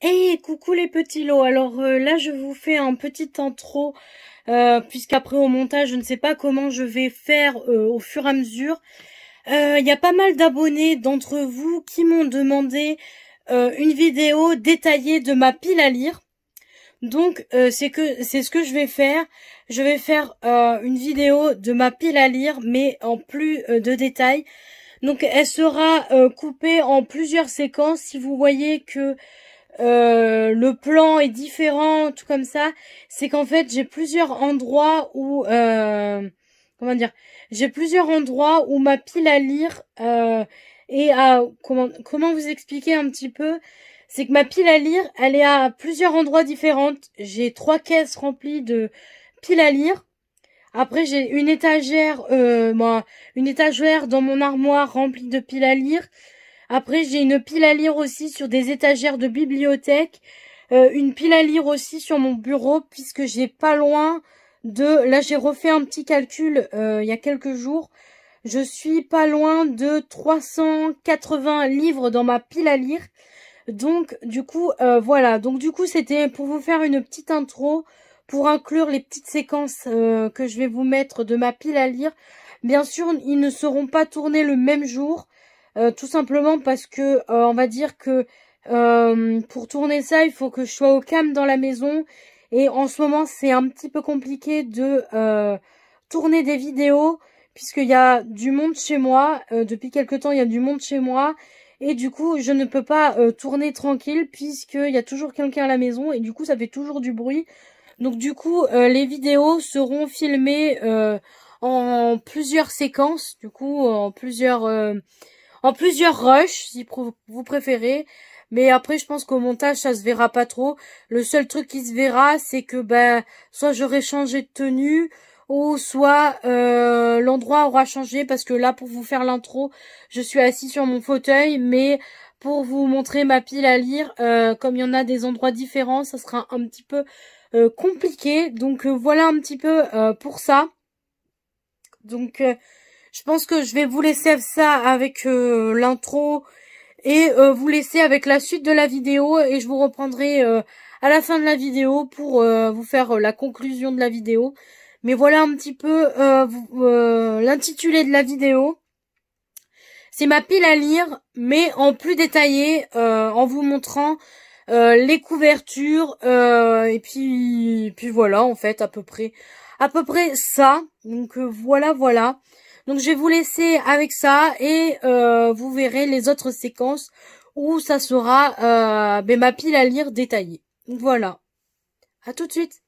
Hey, coucou les petits lots. Alors là, je vous fais un petit intro, puisqu'après au montage, je ne sais pas comment je vais faire au fur et à mesure. Il y a pas mal d'abonnés d'entre vous qui m'ont demandé une vidéo détaillée de ma pile à lire. Donc c'est ce que je vais faire. Je vais faire une vidéo de ma pile à lire, mais en plus de détails. Donc elle sera coupée en plusieurs séquences. Si vous voyez que le plan est différent, tout comme ça, c'est qu'en fait j'ai plusieurs endroits où comment dire, j'ai plusieurs endroits où ma pile à lire est à comment vous expliquer un petit peu, c'est que ma pile à lire, elle est à plusieurs endroits différents. J'ai 3 caisses remplies de piles à lire. Après j'ai une étagère une étagère dans mon armoire remplie de piles à lire. Après, j'ai une pile à lire aussi sur des étagères de bibliothèque. Une pile à lire aussi sur mon bureau, puisque j'ai pas loin de... Là, j'ai refait un petit calcul il y a quelques jours. Je suis pas loin de 380 livres dans ma pile à lire. Donc, du coup, voilà. Donc, du coup, c'était pour vous faire une petite intro, pour inclure les petites séquences que je vais vous mettre de ma pile à lire. Bien sûr, ils ne seront pas tournés le même jour. Tout simplement parce que on va dire que pour tourner ça, il faut que je sois au calme dans la maison. Et en ce moment, c'est un petit peu compliqué de tourner des vidéos, puisqu'il y a du monde chez moi. Depuis quelque temps, il y a du monde chez moi. Et du coup, je ne peux pas tourner tranquille, puisqu'il y a toujours quelqu'un à la maison. Et du coup, ça fait toujours du bruit. Donc du coup, les vidéos seront filmées en plusieurs séquences. Du coup, en plusieurs rushs, si vous préférez. Mais après, je pense qu'au montage, ça se verra pas trop. Le seul truc qui se verra, c'est que soit j'aurai changé de tenue, ou soit l'endroit aura changé, parce que là, pour vous faire l'intro, je suis assis sur mon fauteuil, mais pour vous montrer ma pile à lire, comme il y en a des endroits différents, ça sera un petit peu compliqué. Donc voilà un petit peu pour ça. Donc je pense que je vais vous laisser ça avec l'intro et vous laisser avec la suite de la vidéo, et je vous reprendrai à la fin de la vidéo pour vous faire la conclusion de la vidéo. Mais voilà un petit peu l'intitulé de la vidéo. C'est ma pile à lire, mais en plus détaillé, en vous montrant les couvertures et puis voilà, en fait, à peu près ça. Donc voilà. Donc je vais vous laisser avec ça, et vous verrez les autres séquences où ça sera ma pile à lire détaillée. Donc voilà. À tout de suite.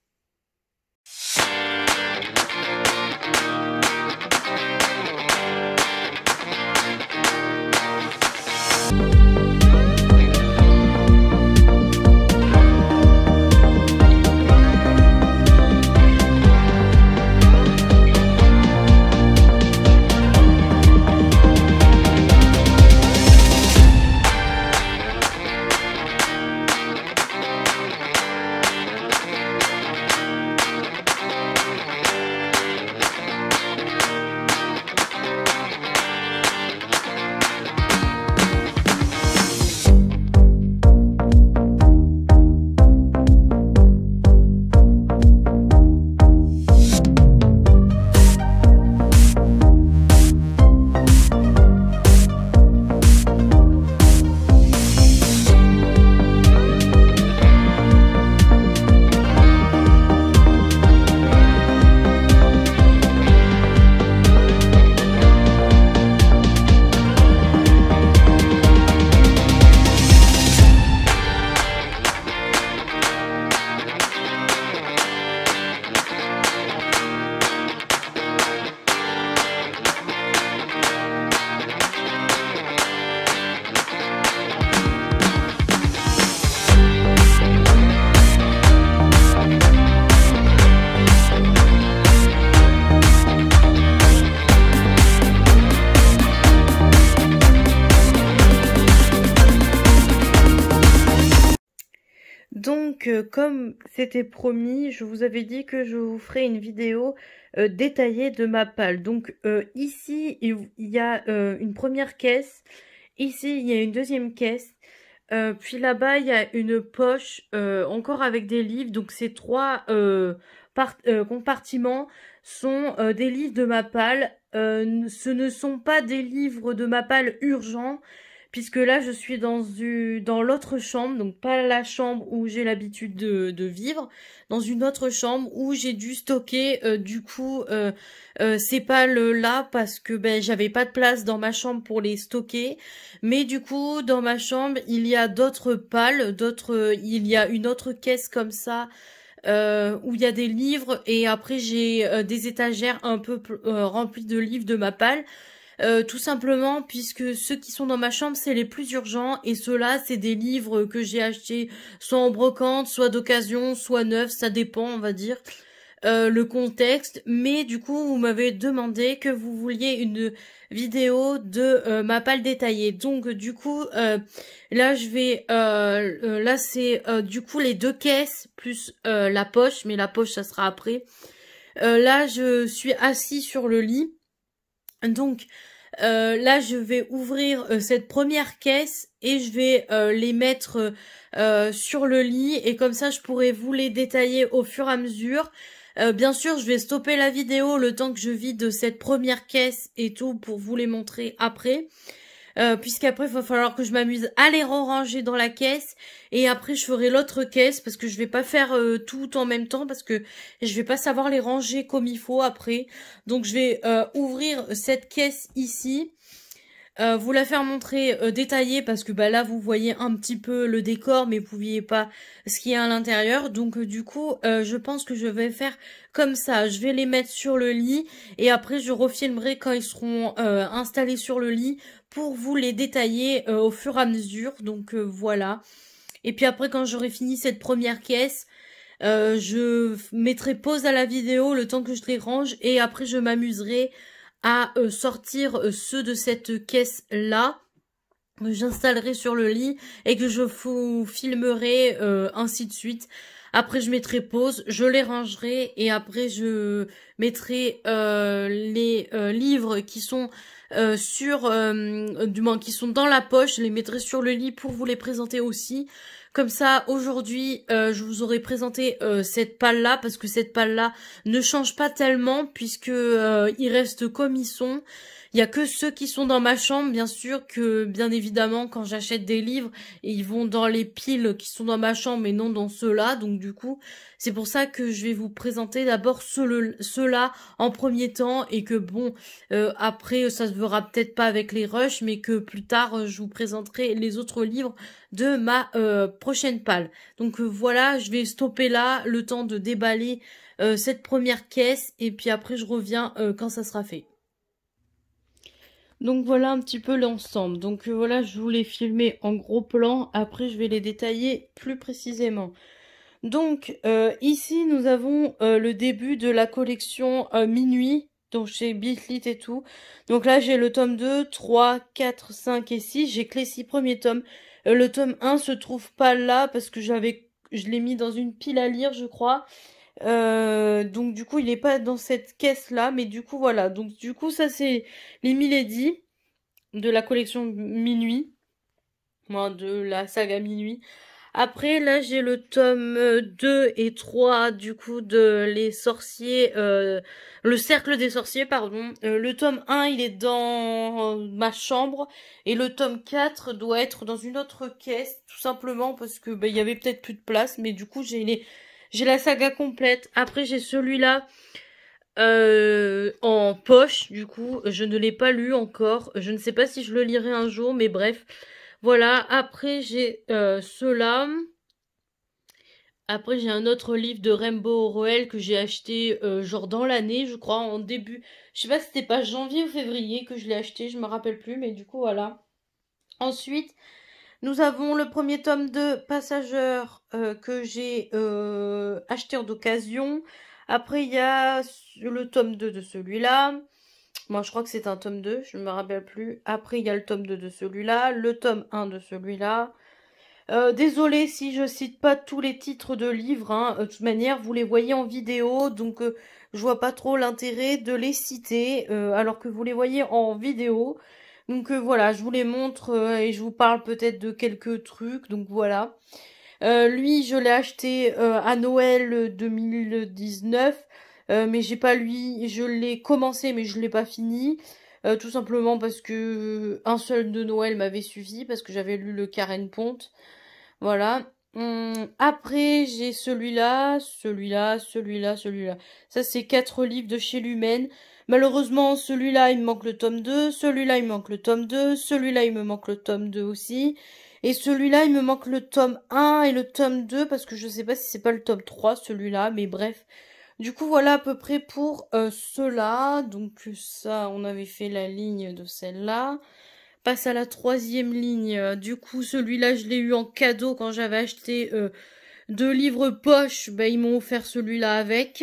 Donc, comme c'était promis, je vous avais dit que je vous ferai une vidéo détaillée de ma palle. Donc, ici, il y a une première caisse. Ici, il y a une deuxième caisse. Puis là-bas, il y a une poche encore avec des livres. Donc ces trois compartiments sont des livres de Mappal. Ce ne sont pas des livres de Mappal urgents, puisque là, je suis dans l'autre chambre, donc pas la chambre où j'ai l'habitude de vivre, dans une autre chambre où j'ai dû stocker ces pales-là parce que ben j'avais pas de place dans ma chambre pour les stocker. Mais du coup, dans ma chambre, il y a d'autres pales, il y a une autre caisse comme ça où il y a des livres et après j'ai des étagères un peu remplies de livres de ma palle. Tout simplement puisque ceux qui sont dans ma chambre c'est les plus urgents et ceux-là c'est des livres que j'ai achetés soit en brocante, soit d'occasion, soit neufs, ça dépend on va dire le contexte. Mais du coup vous m'avez demandé que vous vouliez une vidéo de ma palle détaillée. Donc du coup là je vais là c'est du coup les deux caisses plus la poche, mais la poche ça sera après. Là je suis assis sur le lit. Donc là, je vais ouvrir cette première caisse et je vais les mettre sur le lit et comme ça, je pourrai vous les détailler au fur et à mesure. Bien sûr, je vais stopper la vidéo le temps que je vide cette première caisse et tout pour vous les montrer après. Puisqu'après il va falloir que je m'amuse à les ranger dans la caisse et après je ferai l'autre caisse parce que je vais pas faire tout en même temps parce que je vais pas savoir les ranger comme il faut après. Donc je vais ouvrir cette caisse ici, vous la faire montrer détaillée parce que bah là vous voyez un petit peu le décor mais vous voyez pas ce qu'il y a à l'intérieur. Donc du coup je pense que je vais faire comme ça, je vais les mettre sur le lit et après je refilmerai quand ils seront installés sur le lit pour vous les détailler au fur et à mesure. Donc voilà. Et puis après quand j'aurai fini cette première caisse, je mettrai pause à la vidéo le temps que je les range et après je m'amuserai à sortir ceux de cette caisse là que j'installerai sur le lit et que je vous filmerai ainsi de suite. Après je mettrai pause, je les rangerai et après je mettrai les livres qui sont du moins qui sont dans la poche, je les mettrai sur le lit pour vous les présenter aussi. Comme ça, aujourd'hui, je vous aurais présenté cette palle-là, parce que cette palle-là ne change pas tellement, puisque ils restent comme ils sont. Il y a que ceux qui sont dans ma chambre, bien sûr, que bien évidemment, quand j'achète des livres, ils vont dans les piles qui sont dans ma chambre et non dans ceux-là. Donc du coup, c'est pour ça que je vais vous présenter d'abord ceux-là en premier temps et que bon, après, ça se verra peut-être pas avec les rushs, mais que plus tard, je vous présenterai les autres livres de ma prochaine palle. Donc voilà, je vais stopper là, le temps de déballer cette première caisse et puis après je reviens quand ça sera fait. Donc voilà un petit peu l'ensemble. Donc voilà, je vous les filmer en gros plan. Après, je vais les détailler plus précisément. Donc ici, nous avons le début de la collection Minuit, donc chez Bitlit et tout. Donc là, j'ai le tome 2, 3, 4, 5 et 6. J'ai que les 6 premiers tomes. Le tome 1 se trouve pas là parce que je l'ai mis dans une pile à lire, je crois. Donc du coup il est pas dans cette caisse là, mais du coup voilà, donc du coup ça c'est les Milady de la collection Minuit, moi de la saga Minuit. Après là j'ai le tome 2 et 3 du coup de les sorciers, le cercle des sorciers pardon. Le tome 1 il est dans ma chambre et le tome 4 doit être dans une autre caisse tout simplement parce que il y avait peut-être plus de place, mais du coup j'ai la saga complète. Après, j'ai celui-là en poche. Du coup, je ne l'ai pas lu encore. Je ne sais pas si je le lirai un jour, mais bref. Voilà. Après, j'ai ceux-là. Après, j'ai un autre livre de Rainbow Rowell que j'ai acheté genre dans l'année, je crois, en début. Je sais pas si c'était pas janvier ou février que je l'ai acheté, je me rappelle plus, mais du coup, voilà. Ensuite, nous avons le premier tome de Passageurs que j'ai acheté en occasion. Après, il y a le tome 2 de celui-là. Moi, je crois que c'est un tome 2, je ne me rappelle plus. Après, il y a le tome 2 de celui-là, le tome 1 de celui-là. Désolée si je cite pas tous les titres de livres, hein. De toute manière, vous les voyez en vidéo, donc je vois pas trop l'intérêt de les citer alors que vous les voyez en vidéo. Donc voilà, je vous les montre et je vous parle peut-être de quelques trucs. Donc voilà. Lui, je l'ai acheté à Noël 2019, mais j'ai pas lui, je l'ai commencé mais je l'ai pas fini, tout simplement parce que un seul de Noël m'avait suffi parce que j'avais lu le Karen Ponte, voilà. Après j'ai celui-là, celui-là, celui-là, celui-là. Ça c'est 4 livres de chez Lumen. Malheureusement, celui-là il me manque le tome 2, celui-là il me manque le tome 2, celui-là il me manque le tome 2 aussi. Et celui-là, il me manque le tome 1 et le tome 2 parce que je sais pas si c'est pas le tome 3 celui-là, mais bref. Du coup, voilà à peu près pour cela. Donc ça, on avait fait la ligne de celle-là. Passe à la 3e ligne. Du coup, celui-là, je l'ai eu en cadeau quand j'avais acheté 2 livres poche. Bah, ils m'ont offert celui-là avec.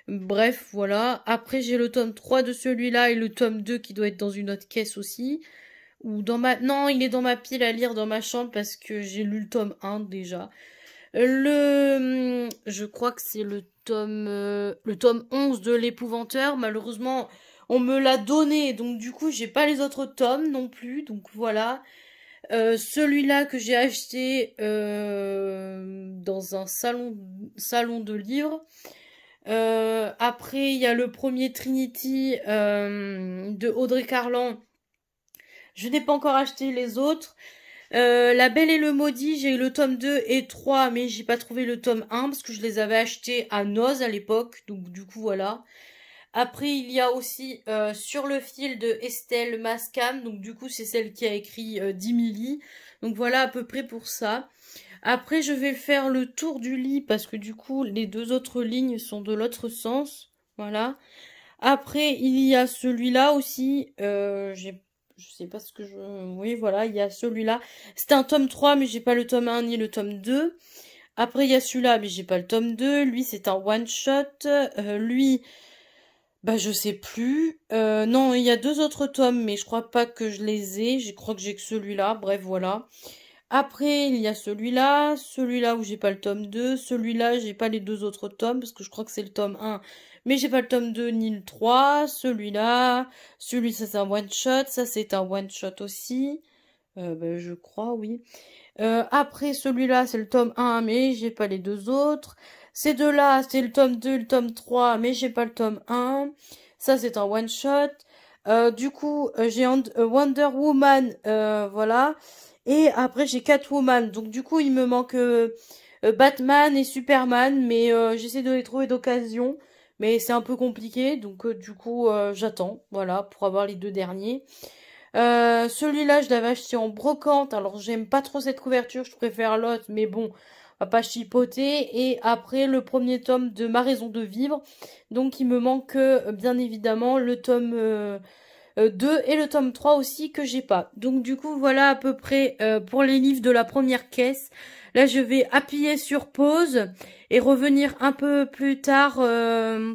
Bref, voilà. Après, j'ai le tome 3 de celui-là et le tome 2 qui doit être dans une autre caisse aussi. Ou dans ma... Non, il est dans ma pile à lire dans ma chambre parce que j'ai lu le tome 1 déjà. Je crois que c'est le tome 11 de l'épouvanteur. Malheureusement, on me l'a donné, donc du coup, j'ai pas les autres tomes non plus. Donc voilà. Celui-là que j'ai acheté dans un salon de livres. Après, il y a le premier Trinity de Audrey Carlan. Je n'ai pas encore acheté les autres. La Belle et le Maudit, j'ai eu le tome 2 et 3, mais j'ai pas trouvé le tome 1 parce que je les avais achetés à Noz à l'époque. Donc du coup voilà. Après il y a aussi Sur le fil de Estelle Mascam. Donc du coup c'est celle qui a écrit Dimili. Donc voilà à peu près pour ça. Après je vais faire le tour du lit parce que du coup les 2 autres lignes sont de l'autre sens. Voilà. Après il y a celui-là aussi. Je sais pas ce que je... Oui, voilà, il y a celui-là. C'est un tome 3, mais j'ai pas le tome 1 ni le tome 2. Après, il y a celui-là, mais j'ai pas le tome 2. Lui, c'est un one-shot. Lui, bah, je sais plus. Non, il y a 2 autres tomes, mais je crois pas que je les ai. Je crois que j'ai que celui-là. Bref, voilà. Après, il y a celui-là. Celui-là où j'ai pas le tome 2. Celui-là, j'ai pas les 2 autres tomes, parce que je crois que c'est le tome 1. Mais j'ai pas le tome 2 ni le 3. Celui-là. Celui, ça c'est un one-shot. Ça, c'est un one-shot aussi. Ben, je crois, oui. Après, celui-là, c'est le tome 1, mais j'ai pas les 2 autres. Ces deux-là, c'est le tome 2, le tome 3, mais j'ai pas le tome 1. Ça, c'est un one-shot. Du coup, j'ai Wonder Woman, voilà. Et après, j'ai Catwoman. Donc, du coup, il me manque Batman et Superman, mais j'essaie de les trouver d'occasion. Mais c'est un peu compliqué, donc du coup, j'attends, voilà, pour avoir les 2 derniers. Celui-là, je l'avais acheté en brocante. Alors, j'aime pas trop cette couverture, je préfère l'autre, mais bon, on va pas chipoter. Et après, le premier tome de Ma raison de vivre. Donc, il me manque, bien évidemment, le tome 2 et le tome 3 aussi que j'ai pas. Donc, du coup, voilà à peu près pour les livres de la première caisse. Là, je vais appuyer sur pause et revenir un peu plus tard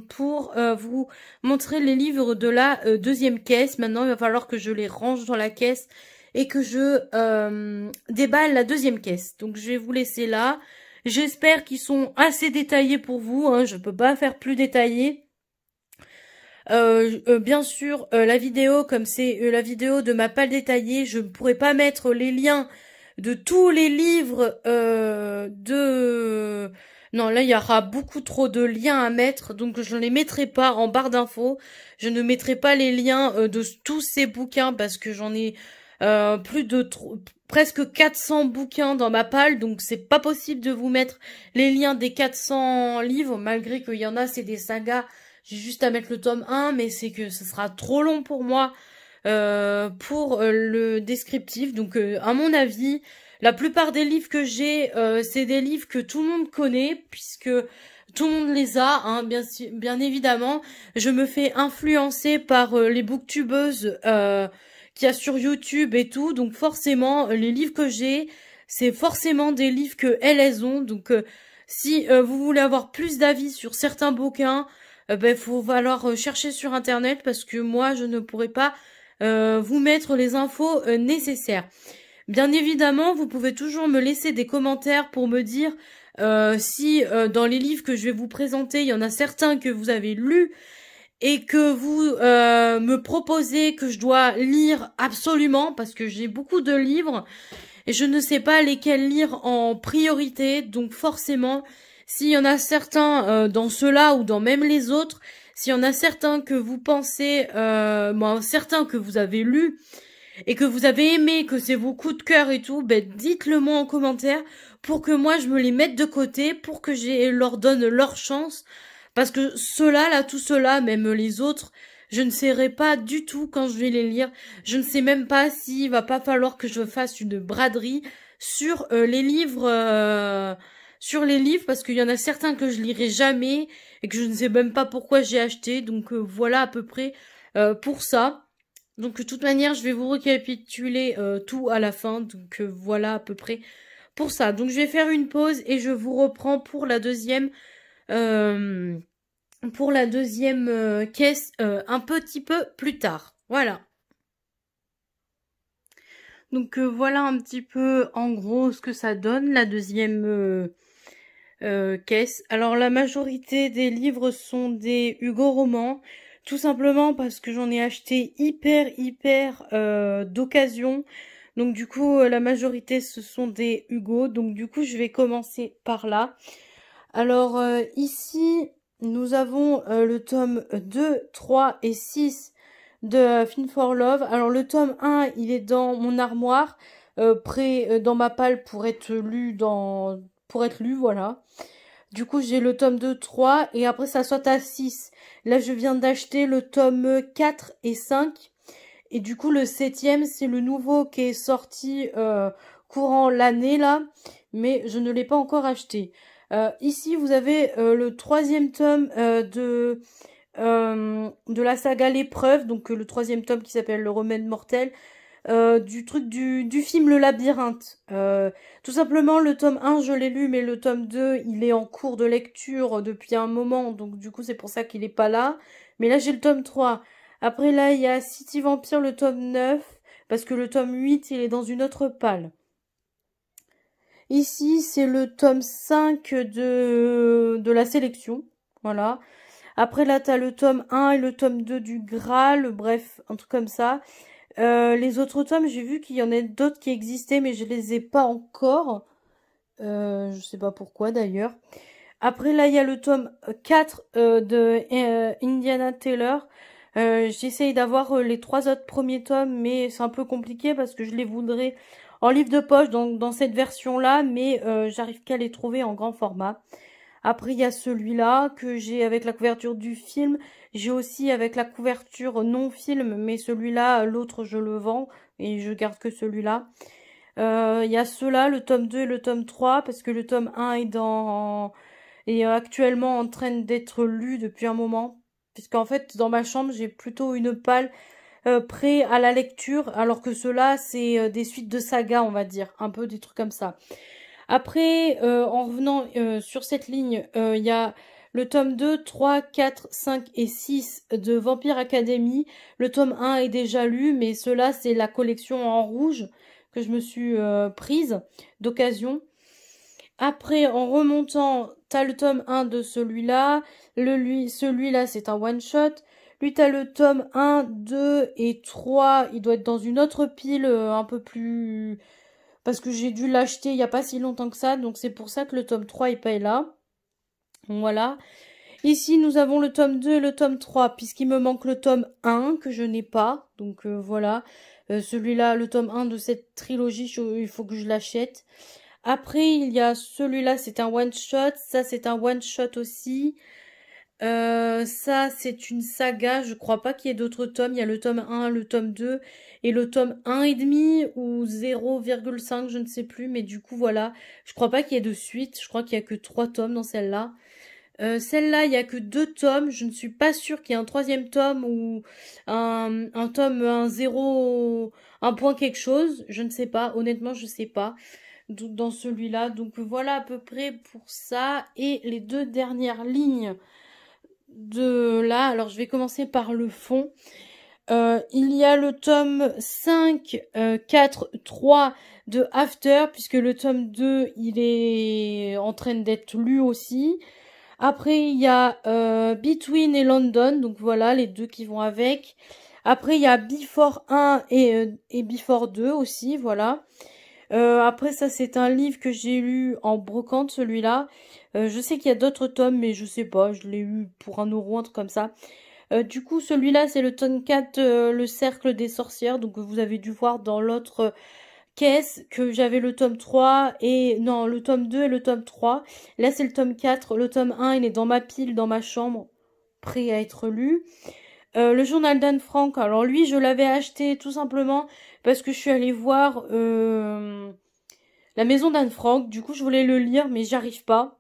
pour vous montrer les livres de la 2e caisse. Maintenant, il va falloir que je les range dans la caisse et que je déballe la 2e caisse. Donc, je vais vous laisser là. J'espère qu'ils sont assez détaillés pour vous. Hein. Je peux pas faire plus détaillé. Bien sûr, la vidéo, comme c'est la vidéo de ma palle détaillée, je ne pourrai pas mettre les liens de tous les livres de... Non, là, il y aura beaucoup trop de liens à mettre, donc je ne les mettrai pas en barre d'infos. Je ne mettrai pas les liens de tous ces bouquins parce que j'en ai plus de presque 400 bouquins dans ma palle, donc c'est pas possible de vous mettre les liens des 400 livres, malgré qu'il y en a, c'est des sagas. J'ai juste à mettre le tome 1, mais c'est que ce sera trop long pour moi pour le descriptif. Donc, à mon avis, la plupart des livres que j'ai, c'est des livres que tout le monde connaît, puisque tout le monde les a, hein, bien évidemment. Je me fais influencer par les booktubeuses qu'il y a sur YouTube et tout. Donc, forcément, les livres que j'ai, c'est forcément des livres que elles ont. Donc, si vous voulez avoir plus d'avis sur certains bouquins, ben, faut falloir chercher sur internet parce que moi je ne pourrai pas vous mettre les infos nécessaires. Bien évidemment, vous pouvez toujours me laisser des commentaires pour me dire si dans les livres que je vais vous présenter, il y en a certains que vous avez lus et que vous me proposez que je dois lire absolument, parce que j'ai beaucoup de livres, et je ne sais pas lesquels lire en priorité, donc forcément, s'il y en a certains dans ceux-là ou dans même les autres, s'il y en a certains que vous pensez, certains que vous avez lus, et que vous avez aimé, que c'est vos coups de cœur et tout, ben dites-le moi en commentaire pour que moi je me les mette de côté, pour que je leur donne leur chance. Parce que ceux-là, là, tout ceux-là, même les autres, je ne saurais pas du tout quand je vais les lire. Je ne sais même pas s'il va pas falloir que je fasse une braderie sur les livres, parce qu'il y en a certains que je lirai jamais et que je ne sais même pas pourquoi j'ai acheté. Donc voilà à peu près pour ça. Donc de toute manière, je vais vous récapituler tout à la fin. Donc voilà à peu près pour ça. Donc je vais faire une pause et je vous reprends pour la deuxième euh, caisse un petit peu plus tard. Voilà. Donc voilà un petit peu en gros ce que ça donne, la deuxième caisse. Alors la majorité des livres sont des Hugo Romans. Tout simplement parce que j'en ai acheté hyper d'occasion. Donc du coup, la majorité, ce sont des Hugo. Donc du coup, je vais commencer par là. Alors ici, nous avons le tome 2, 3 et 6 de Fin for Love. Alors le tome 1, il est dans mon armoire, prêt dans ma palle pour être lu voilà. Du coup, j'ai le tome 2, 3 et après ça saute à 6. Là, je viens d'acheter le tome 4 et 5. Et du coup, le 7e, c'est le nouveau qui est sorti courant l'année, là. Mais je ne l'ai pas encore acheté. Ici, vous avez le 3e tome de la saga L'épreuve. Donc, le 3e tome qui s'appelle Le Remède Mortel. Du film Le Labyrinthe. Tout simplement, le tome 1, je l'ai lu, mais le tome 2, il est en cours de lecture depuis un moment, donc du coup, c'est pour ça qu'il est pas là. Mais là, j'ai le tome 3. Après, là, il y a City Vampire, le tome 9, parce que le tome 8, il est dans une autre palle. Ici, c'est le tome 5 de la sélection. Voilà. Après, là, t'as le tome 1 et le tome 2 du Graal, bref, un truc comme ça. Les autres tomes, j'ai vu qu'il y en a d'autres qui existaient, mais je les ai pas encore. Je sais pas pourquoi d'ailleurs. Après là, il y a le tome 4 de Indiana Taylor. J'essaye d'avoir les 3 autres premiers tomes, mais c'est un peu compliqué parce que je les voudrais en livre de poche dans cette version-là, mais j'arrive qu'à les trouver en grand format. Après, il y a celui-là que j'ai avec la couverture du film. J'ai aussi avec la couverture non-film, mais celui-là, l'autre, je le vends et je garde que celui-là. Il y a ceux-là, le tome 2 et le tome 3, parce que le tome 1 est actuellement en train d'être lu depuis un moment. Puisqu'en fait, dans ma chambre, j'ai plutôt une palle prêt à la lecture, alors que ceux-là, c'est des suites de sagas, on va dire. Un peu des trucs comme ça. Après, en revenant sur cette ligne, il y a le tome 2, 3, 4, 5 et 6 de Vampire Academy. Le tome 1 est déjà lu, mais cela c'est la collection en rouge que je me suis prise d'occasion. Après, en remontant, t'as le tome 1 de celui-là. Celui-là, c'est un one-shot. Lui, t'as le tome 1, 2 et 3. Il doit être dans une autre pile un peu plus... Parce que j'ai dû l'acheter il n'y a pas si longtemps que ça. Donc c'est pour ça que le tome 3 est pas là. Voilà. Ici, nous avons le tome 2 et le tome 3. Puisqu'il me manque le tome 1 que je n'ai pas. Donc voilà. Celui-là, le tome 1 de cette trilogie, il faut que je l'achète. Après, il y a celui-là, c'est un one-shot. Ça, c'est un one-shot aussi. Ça, c'est une saga. Je crois pas qu'il y ait d'autres tomes. Il y a le tome 1, le tome 2 et le tome 1,5 ou 0,5, je ne sais plus. Mais du coup, voilà. Je crois pas qu'il y ait de suite. Je crois qu'il y a que 3 tomes dans celle-là. Celle-là, il y a que 2 tomes. Je ne suis pas sûre qu'il y ait un 3e tome ou un tome, un 0, un point quelque chose. Je ne sais pas. Honnêtement, je sais pas. Dans celui-là. Donc voilà à peu près pour ça. Et les 2 dernières lignes de là. Alors je vais commencer par le fond. Il y a le tome 5, 4, 3 de After, puisque le tome 2, il est en train d'être lu aussi. Après, il y a Between et London, donc voilà, les deux qui vont avec. Après, il y a Before 1 et Before 2 aussi, voilà. Après, ça, c'est un livre que j'ai lu en brocante, celui-là. Je sais qu'il y a d'autres tomes, mais je sais pas, je l'ai eu pour 1 €, un truc comme ça. Du coup, celui-là, c'est le tome 4, le cercle des sorcières. Donc, vous avez dû voir dans l'autre caisse que j'avais le tome 3 et... Non, le tome 2 et le tome 3. Là, c'est le tome 4. Le tome 1, il est dans ma pile, dans ma chambre, prêt à être lu. Le journal d'Anne Frank, alors lui, je l'avais acheté tout simplement parce que je suis allée voir la maison d'Anne Frank. Du coup, je voulais le lire, mais j'arrive pas.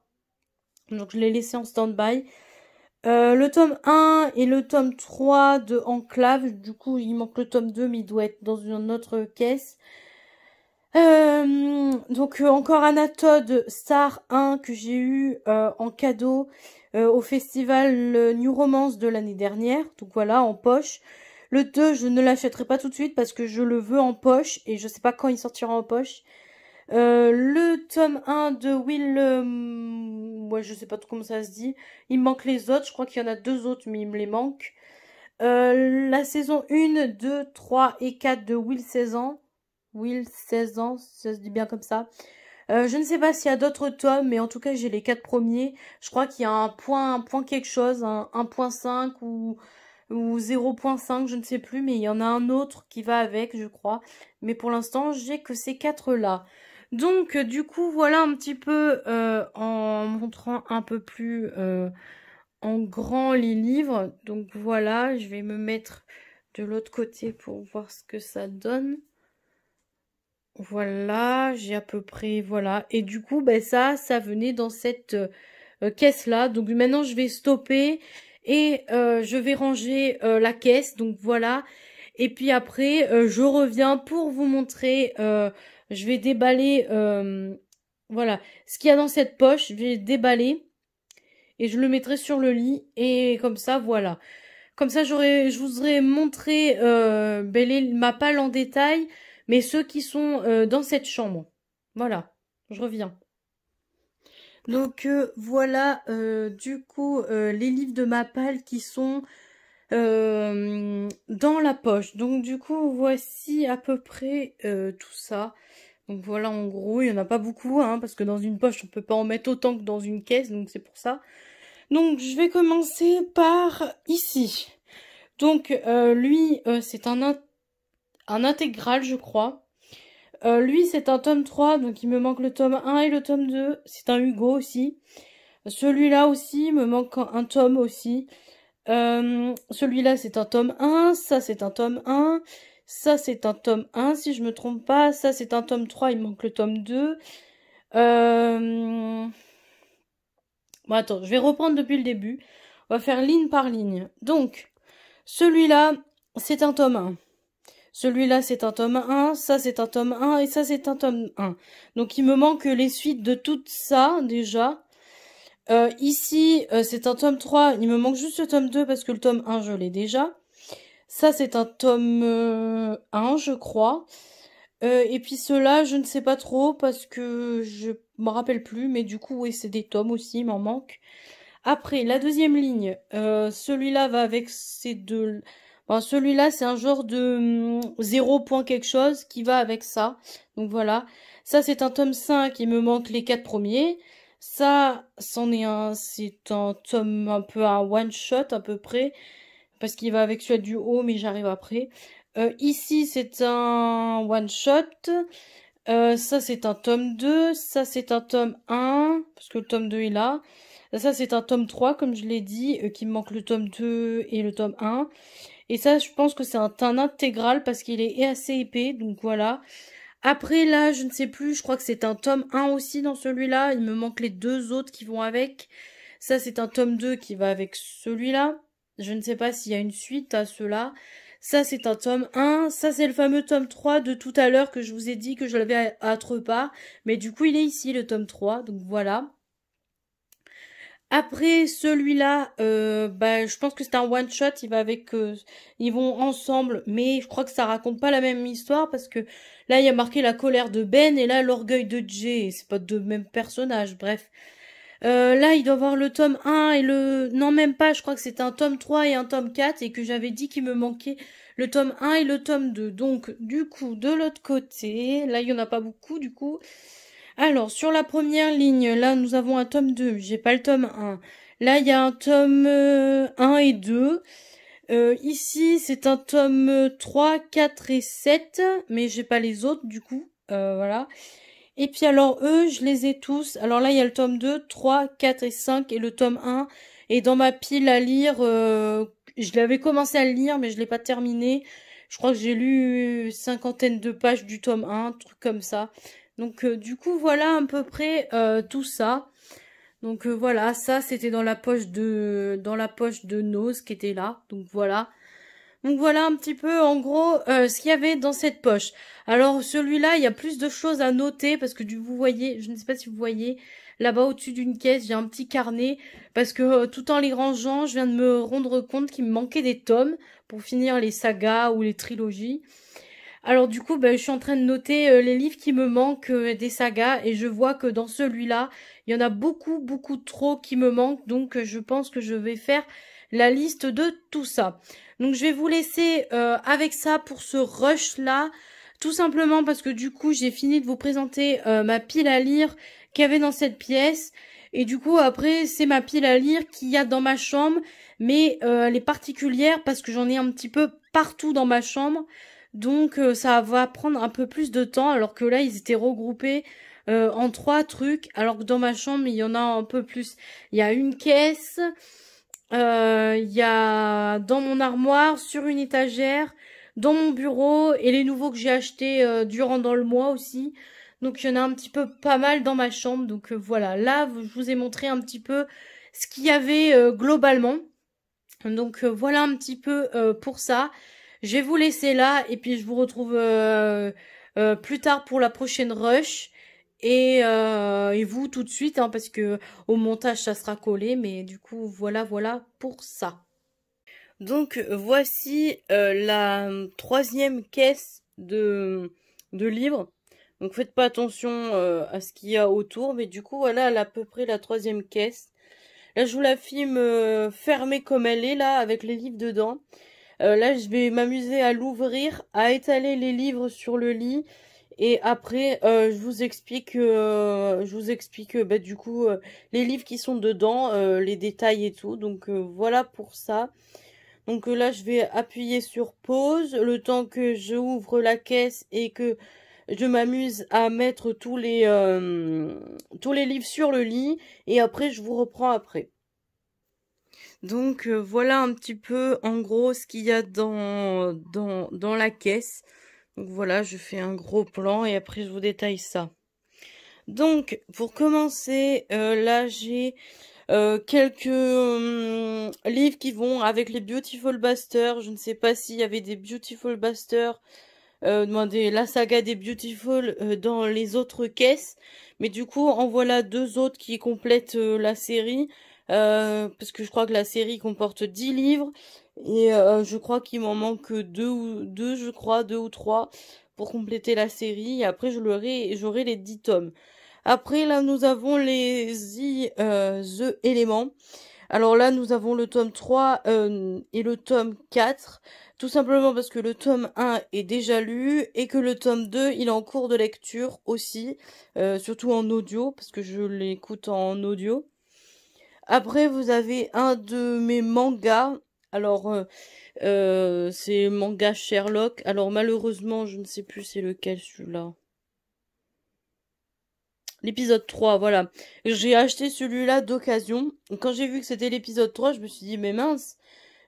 Donc, je l'ai laissé en stand-by. Le tome 1 et le tome 3 de Enclave. Du coup, il manque le tome 2, mais il doit être dans une autre caisse. Donc, encore Anatode Star 1 que j'ai eu en cadeau au festival New Romance de l'année dernière. Donc voilà, en poche. Le 2, je ne l'achèterai pas tout de suite parce que je le veux en poche et je sais pas quand il sortira en poche. Le tome 1 de Will... ouais, je sais pas trop comment ça se dit. Il me manque les autres. Je crois qu'il y en a 2 autres, mais il me les manque. La saison 1, 2, 3 et 4 de Will 16 ans. Will 16 ans, ça se dit bien comme ça. Je ne sais pas s'il y a d'autres tomes, mais en tout cas, j'ai les 4 premiers. Je crois qu'il y a un point quelque chose, un 1.5 ou 0.5, je ne sais plus, mais il y en a un autre qui va avec, je crois. Mais pour l'instant, j'ai que ces 4-là. Donc, du coup, voilà un petit peu en montrant un peu plus en grand les livres. Donc, voilà, je vais me mettre de l'autre côté pour voir ce que ça donne. Voilà, j'ai à peu près, voilà. Et du coup, ben ça venait dans cette caisse-là. Donc maintenant, je vais stopper et je vais ranger la caisse. Donc voilà. Et puis après, je reviens pour vous montrer. Je vais déballer, voilà, ce qu'il y a dans cette poche. Je vais déballer et je le mettrai sur le lit. Et comme ça, voilà. Comme ça, je vous aurais montré ma palle en détail, mais ceux qui sont dans cette chambre. Voilà, je reviens. Donc voilà, du coup, les livres de ma palle qui sont dans la poche. Donc du coup, voici à peu près tout ça. Donc voilà, en gros, il n'y en a pas beaucoup, hein, parce que dans une poche, on peut pas en mettre autant que dans une caisse, donc c'est pour ça. Donc je vais commencer par ici. Donc lui, c'est un intégral, je crois. Lui, c'est un tome 3, donc il me manque le tome 1 et le tome 2. C'est un Hugo aussi. Celui-là aussi, il me manque un tome aussi. Celui-là, c'est un tome 1. Ça, c'est un tome 1. Ça, c'est un tome 1, si je me trompe pas. Ça, c'est un tome 3, il me manque le tome 2. Bon, attends, je vais reprendre depuis le début. On va faire ligne par ligne. Donc, celui-là, c'est un tome 1. Celui-là, c'est un tome 1, ça, c'est un tome 1, et ça, c'est un tome 1. Donc, il me manque les suites de tout ça, déjà. Ici, c'est un tome 3, il me manque juste le tome 2, parce que le tome 1, je l'ai déjà. Ça, c'est un tome 1, je crois. Et puis ceux-là, je ne sais pas trop, parce que je me rappelle plus, mais du coup, oui, c'est des tomes aussi, il m'en manque. Après, la deuxième ligne, celui-là va avec ces deux... Bon, celui-là, c'est un genre de 0 point quelque chose qui va avec ça. Donc voilà. Ça, c'est un tome 5, il me manque les 4 premiers. Ça, c'en est un, c'est un tome un peu un one-shot à peu près. Parce qu'il va avec celui du haut, mais j'arrive après. Ici, c'est un one-shot. Ça, c'est un tome 2. Ça, c'est un tome 1, parce que le tome 2 est là. Ça, c'est un tome 3, comme je l'ai dit, qui me manque le tome 2 et le tome 1. Et ça, je pense que c'est un intégral parce qu'il est assez épais, donc voilà. Après, là, je ne sais plus, je crois que c'est un tome 1 aussi dans celui-là. Il me manque les 2 autres qui vont avec. Ça, c'est un tome 2 qui va avec celui-là. Je ne sais pas s'il y a une suite à ceux-là. Ça, c'est un tome 1. Ça, c'est le fameux tome 3 de tout à l'heure que je vous ai dit que je l'avais à autre part. Mais du coup, il est ici, le tome 3. Donc voilà. Après celui-là, je pense que c'est un one shot. Il va avec, ils vont ensemble, mais je crois que ça raconte pas la même histoire parce que là il y a marqué la colère de Ben et là l'orgueil de Jay. C'est pas deux mêmes personnages. Bref, Là, il doit y avoir le tome 1 et le... Non, même pas, je crois que c'était un tome 3 et un tome 4 et que j'avais dit qu'il me manquait le tome 1 et le tome 2. Donc, du coup, de l'autre côté, là, il y en a pas beaucoup, du coup. Alors, sur la première ligne, là, nous avons un tome 2. J'ai pas le tome 1. Là, il y a un tome 1 et 2. Ici, c'est un tome 3, 4 et 7. Mais j'ai pas les autres, du coup. Voilà. Et puis alors, eux, je les ai tous. Alors là, il y a le tome 2, 3, 4 et 5. Et le tome 1 est dans ma pile à lire. Je l'avais commencé à le lire, mais je l'ai pas terminé. Je crois que j'ai lu 50aine de pages du tome 1, truc comme ça. Donc du coup voilà à peu près tout ça. Donc voilà, ça c'était dans la poche de Nose qui était là. Donc voilà. Donc voilà un petit peu en gros ce qu'il y avait dans cette poche. Alors celui-là, il y a plus de choses à noter parce que vous voyez, je ne sais pas si vous voyez, là-bas au-dessus d'une caisse, j'ai un petit carnet parce que tout en les rangeant, je viens de me rendre compte qu'il me manquait des tomes pour finir les sagas ou les trilogies. Alors du coup, je suis en train de noter les livres qui me manquent des sagas et je vois que dans celui-là, il y en a beaucoup, beaucoup trop qui me manquent. Donc je pense que je vais faire la liste de tout ça. Donc je vais vous laisser avec ça pour ce rush-là. Tout simplement parce que du coup, j'ai fini de vous présenter ma pile à lire qu'il y avait dans cette pièce. Et du coup, après, c'est ma pile à lire qu'il y a dans ma chambre. Mais elle est particulière parce que j'en ai un petit peu partout dans ma chambre. Donc ça va prendre un peu plus de temps alors que là ils étaient regroupés en 3 trucs alors que dans ma chambre il y en a un peu plus. Il y a une caisse, il y a dans mon armoire, sur une étagère, dans mon bureau et les nouveaux que j'ai achetés durant dans le mois aussi. Donc il y en a un petit peu pas mal dans ma chambre. Donc voilà, là je vous ai montré un petit peu ce qu'il y avait globalement. Donc voilà un petit peu pour ça. Je vais vous laisser là et puis je vous retrouve plus tard pour la prochaine rush. Et vous tout de suite, hein, parce que au montage ça sera collé, mais du coup voilà pour ça. Donc voici la troisième caisse de livres. Donc faites pas attention à ce qu'il y a autour, mais du coup voilà à peu près la troisième caisse. Là je vous la filme fermée comme elle est là avec les livres dedans. Là, je vais m'amuser à l'ouvrir, à étaler les livres sur le lit. Et après, je vous explique du coup les livres qui sont dedans, les détails et tout. Donc voilà pour ça. Donc là, je vais appuyer sur pause le temps que je ouvre la caisse et que je m'amuse à mettre tous les livres sur le lit. Et après, je vous reprends après. Donc voilà un petit peu en gros ce qu'il y a dans la caisse. Donc voilà, je fais un gros plan et après je vous détaille ça. Donc pour commencer, là j'ai quelques livres qui vont avec les Beautiful Busters. Je ne sais pas s'il y avait des Beautiful Busters, la saga des Beautiful dans les autres caisses. Mais du coup en voilà 2 autres qui complètent la série. Parce que je crois que la série comporte 10 livres et je crois qu'il m'en manque deux ou trois pour compléter la série et après j'aurai les 10 tomes. Après là nous avons The Éléments. Alors là nous avons le tome 3 et le tome 4, tout simplement parce que le tome 1 est déjà lu et que le tome 2 il est en cours de lecture aussi, surtout en audio parce que je l'écoute en audio. Après, vous avez un de mes mangas. Alors, c'est manga Sherlock. Alors, malheureusement, je ne sais plus c'est lequel celui-là. L'épisode 3, voilà. J'ai acheté celui-là d'occasion. Quand j'ai vu que c'était l'épisode 3, je me suis dit, mais mince,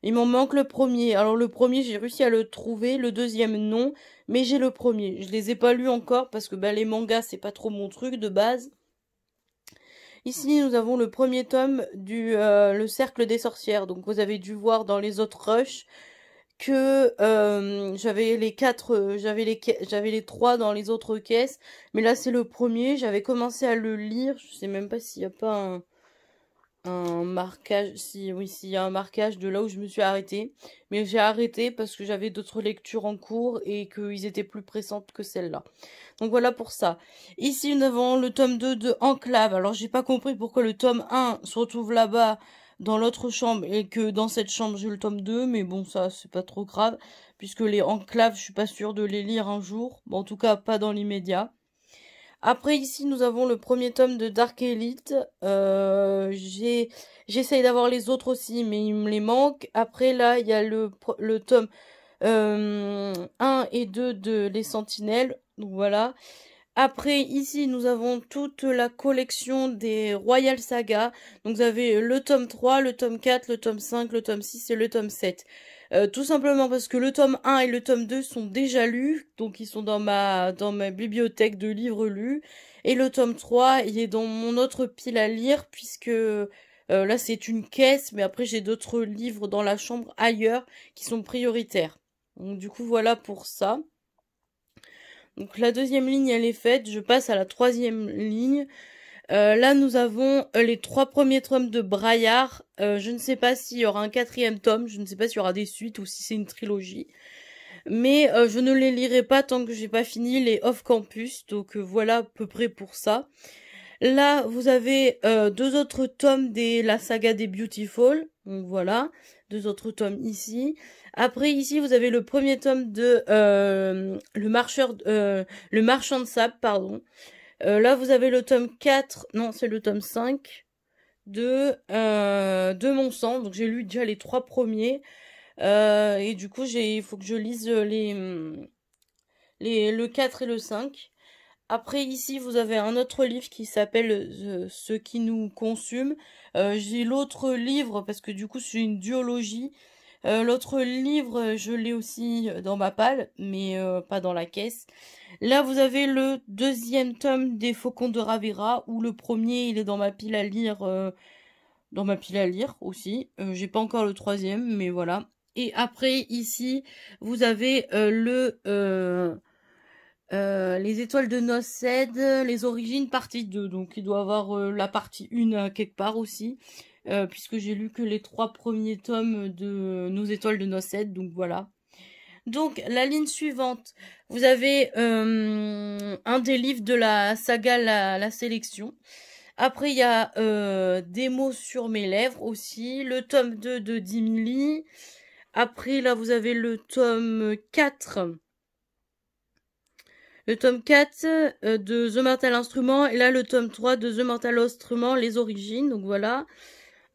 il m'en manque le premier. Alors, le premier, j'ai réussi à le trouver. Le deuxième, non. Mais j'ai le premier. Je les ai pas lus encore parce que les mangas, c'est pas trop mon truc de base. Ici, nous avons le premier tome du Le Cercle des Sorcières. Donc, vous avez dû voir dans les autres rushs que j'avais les 3 dans les autres caisses. Mais là, c'est le premier. J'avais commencé à le lire. Je sais même pas s'il n'y a pas un marquage, si oui, s'il y a un marquage de là où je me suis arrêtée. Mais j'ai arrêté parce que j'avais d'autres lectures en cours et qu'ils étaient plus pressantes que celle-là. Donc voilà pour ça. Ici, nous avons le tome 2 de Enclave. Alors, j'ai pas compris pourquoi le tome 1 se retrouve là-bas dans l'autre chambre et que dans cette chambre, j'ai le tome 2. Mais bon, ça, c'est pas trop grave. Puisque les Enclaves, je suis pas sûre de les lire un jour. Bon, en tout cas, pas dans l'immédiat. Après, ici, nous avons le premier tome de Dark Elite. J'essaye d'avoir les autres aussi, mais il me les manque. Après, là, il y a le tome 1 et 2 de Les Sentinelles. Donc voilà. Après, ici, nous avons toute la collection des Royal Saga. Donc, vous avez le tome 3, le tome 4, le tome 5, le tome 6 et le tome 7. Tout simplement parce que le tome 1 et le tome 2 sont déjà lus. Donc, ils sont dans ma bibliothèque de livres lus. Et le tome 3, il est dans mon autre pile à lire puisque là, c'est une caisse. Mais après, j'ai d'autres livres dans la chambre ailleurs qui sont prioritaires. Donc, du coup, voilà pour ça. Donc la deuxième ligne, elle est faite. Je passe à la troisième ligne. Là, nous avons les 3 premiers tomes de Braillard. Je ne sais pas s'il y aura un 4e tome. Je ne sais pas s'il y aura des suites ou si c'est une trilogie. Mais je ne les lirai pas tant que j'ai pas fini les off-campus. Donc voilà à peu près pour ça. Là, vous avez 2 autres tomes de la saga des Beautiful. Donc voilà, 2 autres tomes ici. Après, ici, vous avez le premier tome de le marchand de sable, pardon. Là, vous avez le tome 4, non, c'est le tome 5 de Mon Sang. Donc, j'ai lu déjà les 3 premiers. Et du coup, il faut que je lise le 4 et le 5. Après, ici, vous avez un autre livre qui s'appelle Ce qui nous consume. J'ai l'autre livre, parce que du coup, c'est une duologie. L'autre livre, je l'ai aussi dans ma palle, mais pas dans la caisse. Là, vous avez le 2e tome des Faucons de Ravera, où le premier, il est dans ma pile à lire, aussi. J'ai pas encore le 3e, mais voilà. Et après, ici, vous avez les étoiles de Nocède, les origines partie 2. Donc il doit avoir la partie 1 quelque part aussi. Puisque j'ai lu que les 3 premiers tomes de Nos étoiles de Nocède. Donc voilà. Donc la ligne suivante, vous avez un des livres de la saga La Sélection. Après il y a Des mots sur mes lèvres aussi. Le tome 2 de Dimili. Après là vous avez le tome 4. Le tome 4 de The Mortal Instrument. Et là, le tome 3 de The Mortal Instrument, les origines. Donc voilà.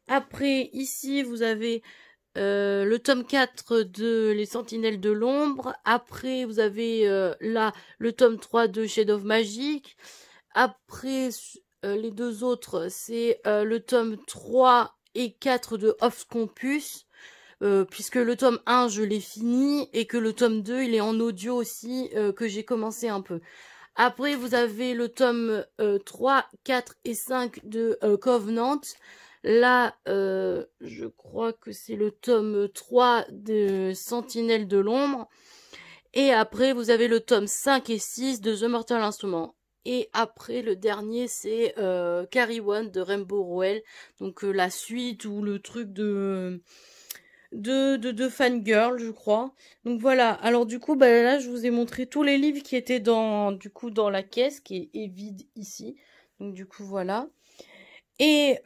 Après, ici, vous avez le tome 4 de Les Sentinelles de l'Ombre. Après, vous avez là le tome 3 de Shade of Magic. Après, les 2 autres, c'est le tome 3 et 4 de Off Campus. Puisque le tome 1 je l'ai fini et que le tome 2 il est en audio aussi que j'ai commencé un peu. Après vous avez le tome 3, 4 et 5 de Covenant. Là je crois que c'est le tome 3 de Sentinelle de l'Ombre. Et après vous avez le tome 5 et 6 de The Mortal Instrument. Et après le dernier c'est Carry One de Rainbow Rowell. Donc la suite ou le truc de fangirl, je crois. Donc voilà. Alors du coup, bah là, je vous ai montré tous les livres qui étaient dans la caisse, qui est vide ici. Donc du coup, voilà. Et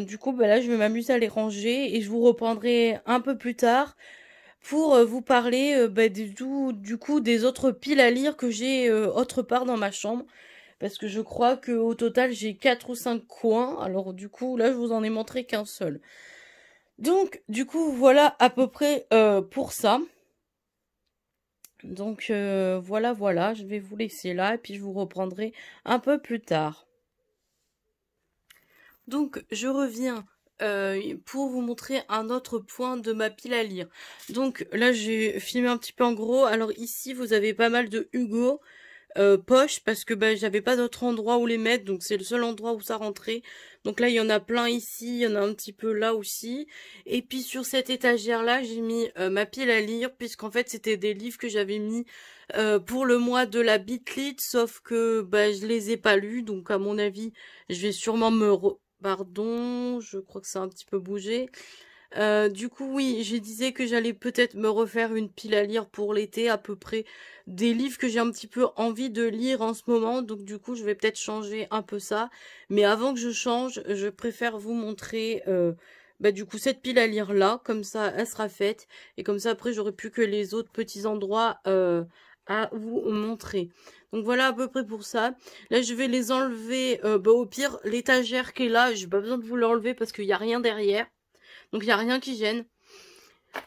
du coup, bah là, je vais m'amuser à les ranger et je vous reprendrai un peu plus tard pour vous parler du coup des autres piles à lire que j'ai autre part dans ma chambre. Parce que je crois que au total, j'ai 4 ou 5 coins. Alors du coup, là, je vous en ai montré qu'un seul. Donc, du coup, voilà à peu près pour ça. Donc, voilà, je vais vous laisser là et puis je vous reprendrai un peu plus tard. Donc, je reviens pour vous montrer un autre point de ma pile à lire. Donc, là, j'ai filmé un petit peu en gros. Alors, ici, vous avez pas mal de Hugo. Poche parce que j'avais pas d'autre endroit où les mettre, donc c'est le seul endroit où ça rentrait. Donc là il y en a plein ici, il y en a un petit peu là aussi. Et puis sur cette étagère là j'ai mis ma pile à lire, puisqu'en fait c'était des livres que j'avais mis pour le mois de la Bitlit, sauf que je les ai pas lus, donc à mon avis je vais sûrement Pardon, je crois que ça a un petit peu bougé. Du coup, oui, je disais que j'allais peut-être me refaire une pile à lire pour l'été, à peu près des livres que j'ai un petit peu envie de lire en ce moment. Donc du coup, je vais peut-être changer un peu ça. Mais avant que je change, je préfère vous montrer du coup cette pile à lire là. Comme ça, elle sera faite. Et comme ça, après, j'aurai plus que les autres petits endroits à vous montrer. Donc voilà à peu près pour ça. Là, je vais les enlever. Au pire, l'étagère qui est là, j'ai pas besoin de vous l'enlever parce qu'il n'y a rien derrière. Donc, il n'y a rien qui gêne.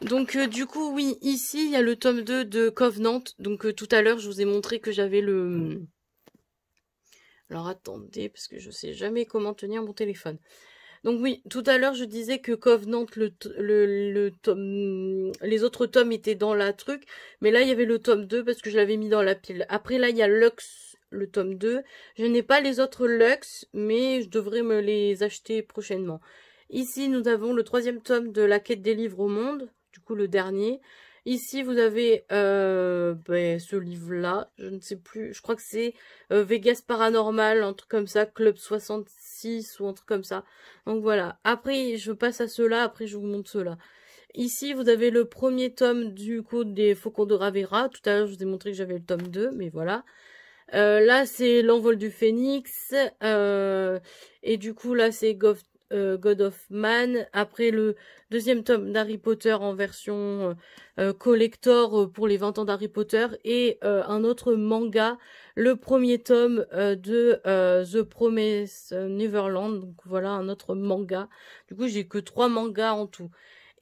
Donc, du coup, oui, ici, il y a le tome 2 de Covenant. Donc, tout à l'heure, je vous ai montré que j'avais le... Alors, attendez, parce que je sais jamais comment tenir mon téléphone. Donc, oui, tout à l'heure, je disais que Covenant, les autres tomes étaient dans la truc. Mais là, il y avait le tome 2 parce que je l'avais mis dans la pile. Après, là, il y a Lux, le tome 2. Je n'ai pas les autres Lux, mais je devrais me les acheter prochainement. Ici, nous avons le 3e tome de La Quête des livres au monde, du coup le dernier. Ici, vous avez ce livre-là, je ne sais plus, je crois que c'est Vegas Paranormal, un truc comme ça, Club 66 ou un truc comme ça. Donc voilà, après je passe à ceux-là, après je vous montre ceux-là. Ici, vous avez le 1er tome du coup des Faucons de Ravera. Tout à l'heure, je vous ai montré que j'avais le tome 2, mais voilà. Là, c'est L'Envol du Phénix. Et du coup, là, c'est God of Man. Après, le 2e tome d'Harry Potter en version collector pour les 20 ans d'Harry Potter. Et un autre manga, le 1er tome de The Promised Neverland. Donc voilà, un autre manga. Du coup, j'ai que 3 mangas en tout.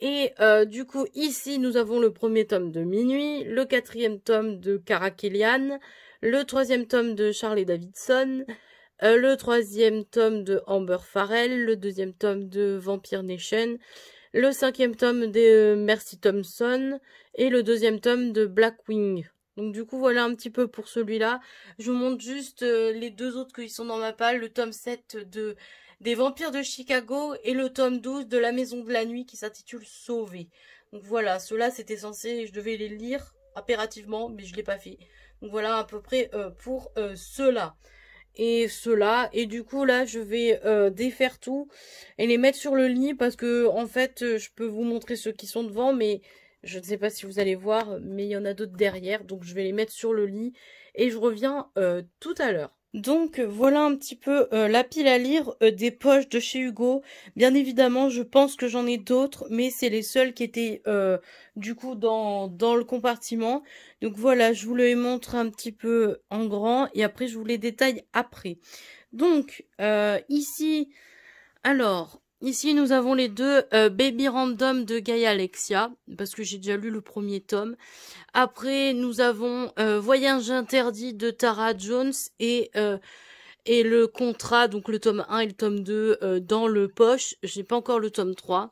Et du coup, ici, nous avons le 1er tome de Minuit, le 4e tome de Karakelian, le 3e tome de Charlie Davidson, le 3e tome de Amber Farrell, le 2e tome de Vampire Nation, le 5e tome de Mercy Thompson et le 2e tome de Blackwing. Donc du coup, voilà un petit peu pour celui-là. Je vous montre juste les 2 autres qui sont dans ma palle, le tome 7 des Vampires de Chicago et le tome 12 de La Maison de la Nuit qui s'intitule Sauvé. Donc voilà, ceux-là c'était censé, je devais les lire impérativement, mais je l'ai pas fait. Donc voilà à peu près pour ceux-là et ceux-là. Et du coup là je vais défaire tout et les mettre sur le lit parce que en fait je peux vous montrer ceux qui sont devant, mais je ne sais pas si vous allez voir, mais il y en a d'autres derrière. Donc je vais les mettre sur le lit et je reviens tout à l'heure. Donc voilà un petit peu la pile à lire des poches de chez Hugo. Bien évidemment, je pense que j'en ai d'autres, mais c'est les seuls qui étaient du coup dans le compartiment. Donc voilà, je vous les montre un petit peu en grand et après je vous les détaille après. Donc ici, alors... Ici, nous avons les 2 Baby Random de Gaia Alexia, parce que j'ai déjà lu le 1er tome. Après, nous avons Voyage interdit de Tara Jones et le contrat, donc le tome 1 et le tome 2 dans le poche. Je n'ai pas encore le tome 3.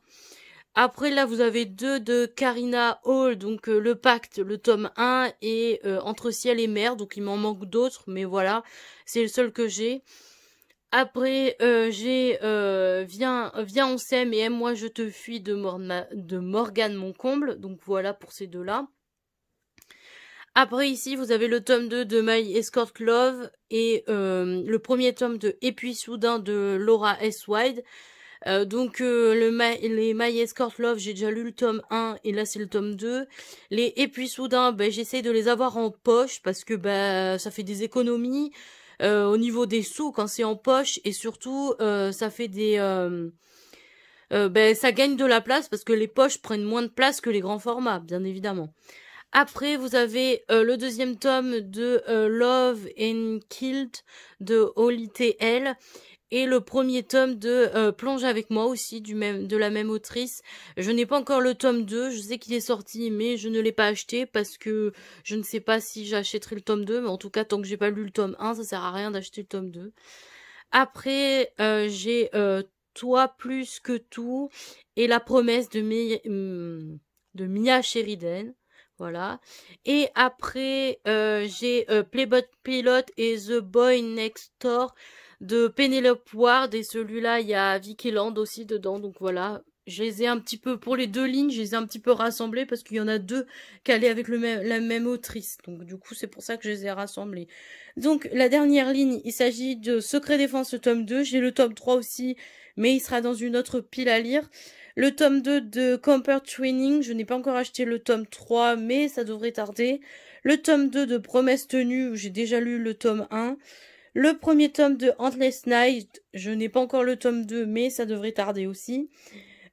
Après, là, vous avez 2 de Karina Hall, donc le pacte, le tome 1 et Entre ciel et mer. Donc, il m'en manque d'autres, mais voilà, c'est le seul que j'ai. Après, j'ai Viens on s'aime et aime-moi je te fuis de Morgane Moncomble. Donc voilà pour ces 2-là. Après ici, vous avez le tome 2 de My Escort Love et le 1er tome de Et puis soudain de Laura S. Wide. Les My Escort Love, j'ai déjà lu le tome 1 et là c'est le tome 2. Les Et puis soudain, j'essaie de les avoir en poche parce que ça fait des économies. Au niveau des sous quand c'est en poche et surtout ça fait des ça gagne de la place parce que les poches prennent moins de place que les grands formats, bien évidemment. Après vous avez le 2e tome de Love and Killed de Holly T.L. et le 1er tome de Plonge avec moi aussi de la même autrice. Je n'ai pas encore le tome 2, je sais qu'il est sorti mais je ne l'ai pas acheté parce que je ne sais pas si j'achèterai le tome 2, mais en tout cas tant que j'ai pas lu le tome 1, ça sert à rien d'acheter le tome 2. Après j'ai Toi plus que tout et La promesse de Mia Sheridan. Voilà. Et après, j'ai Playboy Pilot et The Boy Next Door de Penelope Ward. Et celui-là, il y a Vicky Land aussi dedans. Donc voilà. Je les ai un petit peu, pour les 2 lignes, je les ai un petit peu rassemblés parce qu'il y en a 2 calés avec la même autrice. Donc du coup, c'est pour ça que je les ai rassemblés. Donc la dernière ligne, il s'agit de Secret Défense, le tome 2. J'ai le tome 3 aussi, mais il sera dans une autre pile à lire. Le tome 2 de Camper Training, je n'ai pas encore acheté le tome 3, mais ça devrait tarder. Le tome 2 de Promesse Tenue, où j'ai déjà lu le tome 1. Le premier tome de Endless Night, je n'ai pas encore le tome 2, mais ça devrait tarder aussi.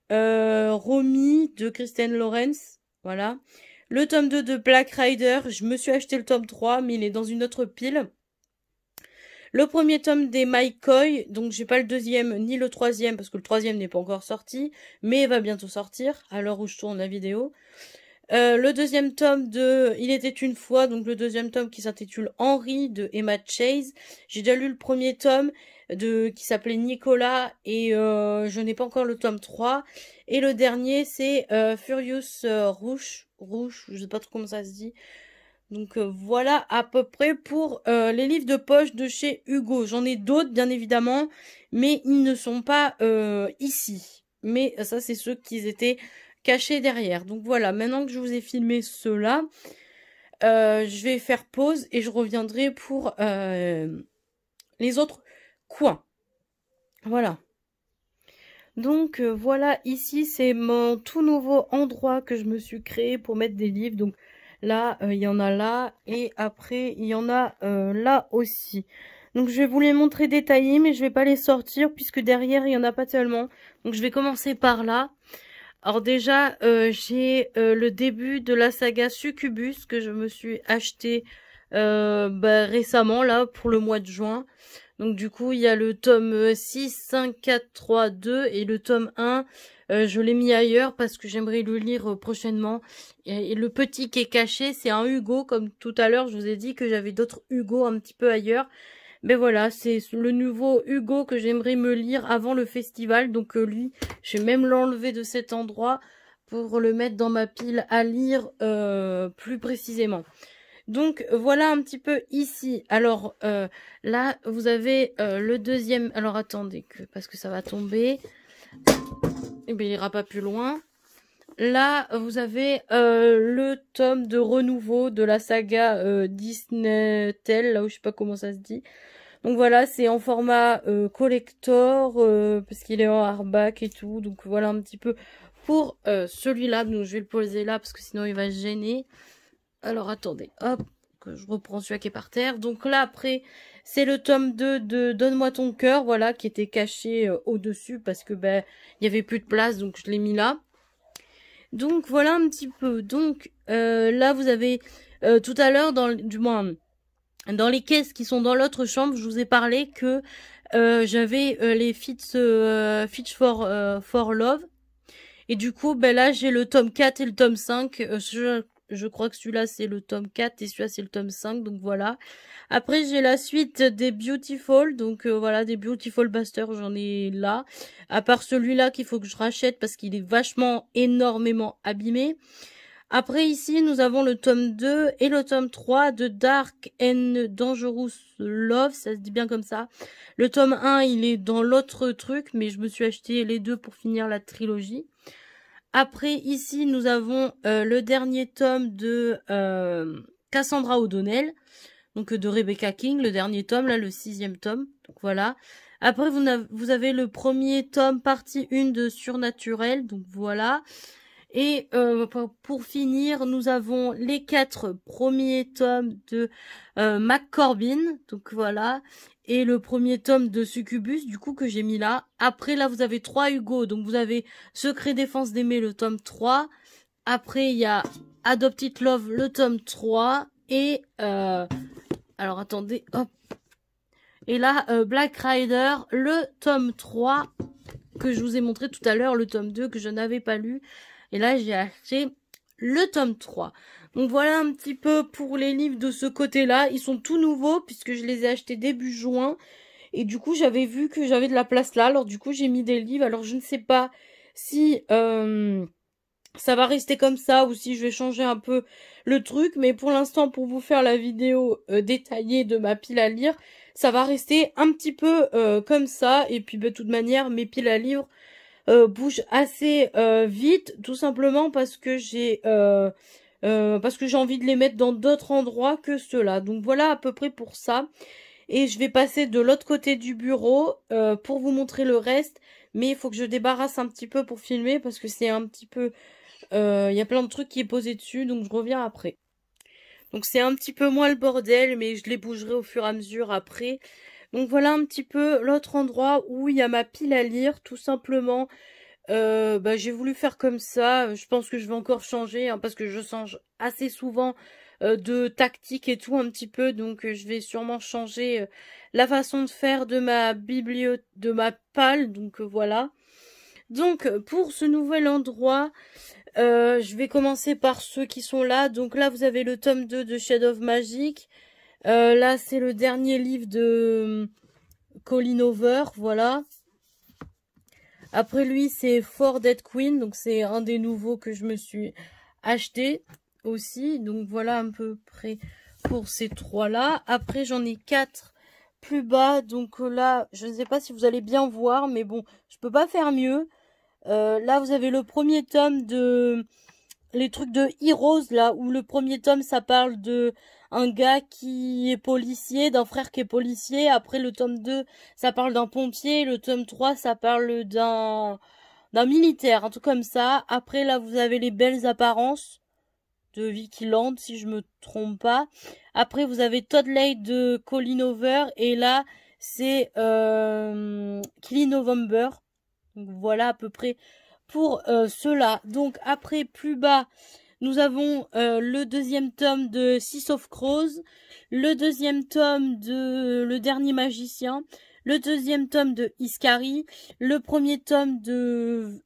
Romy de Kristen Lawrence, voilà. Le tome 2 de Black Rider, je me suis acheté le tome 3, mais il est dans une autre pile. Le premier tome des McCoy, donc j'ai pas le deuxième ni le troisième, parce que le troisième n'est pas encore sorti, mais va bientôt sortir, à l'heure où je tourne la vidéo. Le deuxième tome de Il était une fois, donc le deuxième tome qui s'intitule Henry de Emma Chase. J'ai déjà lu le premier tome qui s'appelait Nicolas et je n'ai pas encore le tome 3. Et le dernier c'est Furious Rouge, je sais pas trop comment ça se dit. Donc voilà à peu près pour les livres de poche de chez Hugo. J'en ai d'autres bien évidemment, mais ils ne sont pas ici. Mais ça c'est ceux qui étaient cachés derrière. Donc voilà, maintenant que je vous ai filmé ceux-là, je vais faire pause et je reviendrai pour les autres coins. Voilà. Donc voilà, ici c'est mon tout nouveau endroit que je me suis créé pour mettre des livres. Donc là, il y en a là et après il y en a là aussi. Donc je vais vous les montrer détaillés, mais je vais pas les sortir puisque derrière il y en a pas tellement. Donc je vais commencer par là. Alors déjà, j'ai le début de la saga Succubus que je me suis acheté récemment, là, pour le mois de juin. Donc du coup, il y a le tome 6, 5, 4, 3, 2 et le tome 1. Je l'ai mis ailleurs parce que j'aimerais le lire prochainement. Et le petit qui est caché, c'est un Hugo, comme tout à l'heure, je vous ai dit que j'avais d'autres Hugo un petit peu ailleurs. Mais voilà, c'est le nouveau Hugo que j'aimerais me lire avant le festival. Donc lui, je vais même l'enlever de cet endroit pour le mettre dans ma pile à lire plus précisément. Donc voilà un petit peu ici. Alors là, vous avez le deuxième. Alors attendez, parce que ça va tomber. Et bien, il ira pas plus loin. Là, vous avez le tome de renouveau de la saga Disney Tale, là où je sais pas comment ça se dit. Donc voilà, c'est en format collector, parce qu'il est en hardback et tout. Donc voilà un petit peu pour celui-là. Donc je vais le poser là, parce que sinon il va se gêner. Alors attendez, hop, que je reprends celui qui est par terre. Donc là, après, c'est le tome 2 de Donne-moi ton cœur, voilà, qui était caché au-dessus, parce que il y avait plus de place, donc je l'ai mis là. Donc voilà un petit peu. Donc là vous avez tout à l'heure dans les caisses qui sont dans l'autre chambre, je vous ai parlé que j'avais les Fitch for Love. Et du coup là j'ai le tome 4 et le tome 5. Je crois que celui-là c'est le tome 4 et celui-là c'est le tome 5. Donc voilà. Après, j'ai la suite des Beautiful. Donc voilà, des Beautiful Busters, j'en ai là. À part celui-là qu'il faut que je rachète parce qu'il est vachement énormément abîmé. Après, ici, nous avons le tome 2 et le tome 3 de Dark and Dangerous Love. Ça se dit bien comme ça. Le tome 1, il est dans l'autre truc, mais je me suis acheté les deux pour finir la trilogie. Après, ici, nous avons le dernier tome de Cassandra O'Donnell. Donc de Rebecca King, le dernier tome, là, le 6e tome. Donc voilà. Après, vous avez le premier tome, partie 1 de Surnaturel. Donc voilà. Et pour finir, nous avons les 4 premiers tomes de McCorbin. Donc voilà. Et le premier tome de Succubus, du coup, que j'ai mis là. Après, là, vous avez 3 Hugo. Donc vous avez Secret Défense d'aimer, le tome 3. Après, il y a Adopted Love, le tome 3. Et... alors attendez, hop. Et là, Black Rider, le tome 3, que je vous ai montré tout à l'heure, le tome 2, que je n'avais pas lu. Et là, j'ai acheté le tome 3. Donc voilà un petit peu pour les livres de ce côté-là. Ils sont tout nouveaux, puisque je les ai achetés début juin. Et du coup, j'avais vu que j'avais de la place là. Alors du coup, j'ai mis des livres. Alors je ne sais pas si... ça va rester comme ça ou si je vais changer un peu le truc. Mais pour l'instant, pour vous faire la vidéo détaillée de ma pile à lire, ça va rester un petit peu comme ça. Et puis, de toute manière, mes piles à livres bougent assez vite. Tout simplement parce que j'ai envie de les mettre dans d'autres endroits que ceux-là. Donc voilà à peu près pour ça. Et je vais passer de l'autre côté du bureau pour vous montrer le reste. Mais il faut que je débarrasse un petit peu pour filmer parce que c'est un petit peu... Il y a plein de trucs qui est posé dessus, donc je reviens après. Donc c'est un petit peu moins le bordel, mais je les bougerai au fur et à mesure après. Donc voilà un petit peu l'autre endroit où il y a ma pile à lire, tout simplement. J'ai voulu faire comme ça. Je pense que je vais encore changer, hein, parce que je change assez souvent de tactique et tout un petit peu. Donc je vais sûrement changer la façon de faire de ma bibliothèque, de ma palle. Donc voilà. Donc pour ce nouvel endroit, je vais commencer par ceux qui sont là. Donc là vous avez le tome 2 de Shadow of Magic. Là c'est le dernier livre de Colleen Hoover, voilà. Après lui, c'est For Dead Queen, donc c'est un des nouveaux que je me suis acheté aussi. Donc voilà à peu près pour ces trois-là. Après, j'en ai 4 plus bas. Donc là, je ne sais pas si vous allez bien voir, mais bon, je peux pas faire mieux. Là, vous avez le premier tome de... les trucs de Heroes, là, où le premier tome, ça parle de un gars qui est policier, d'un frère qui est policier. Après, le tome 2, ça parle d'un pompier. Le tome 3, ça parle d'un militaire, un truc comme ça. Après, là, vous avez les belles apparences de Vicky Land, si je me trompe pas. Après, vous avez Toddley de Colleen Hoover. Et là, c'est Killing November. Donc, voilà à peu près pour ceux-là. Donc, après, plus bas... Nous avons le deuxième tome de Six of Crows, le deuxième tome de Le Dernier Magicien, le deuxième tome de Iskari, le premier tome de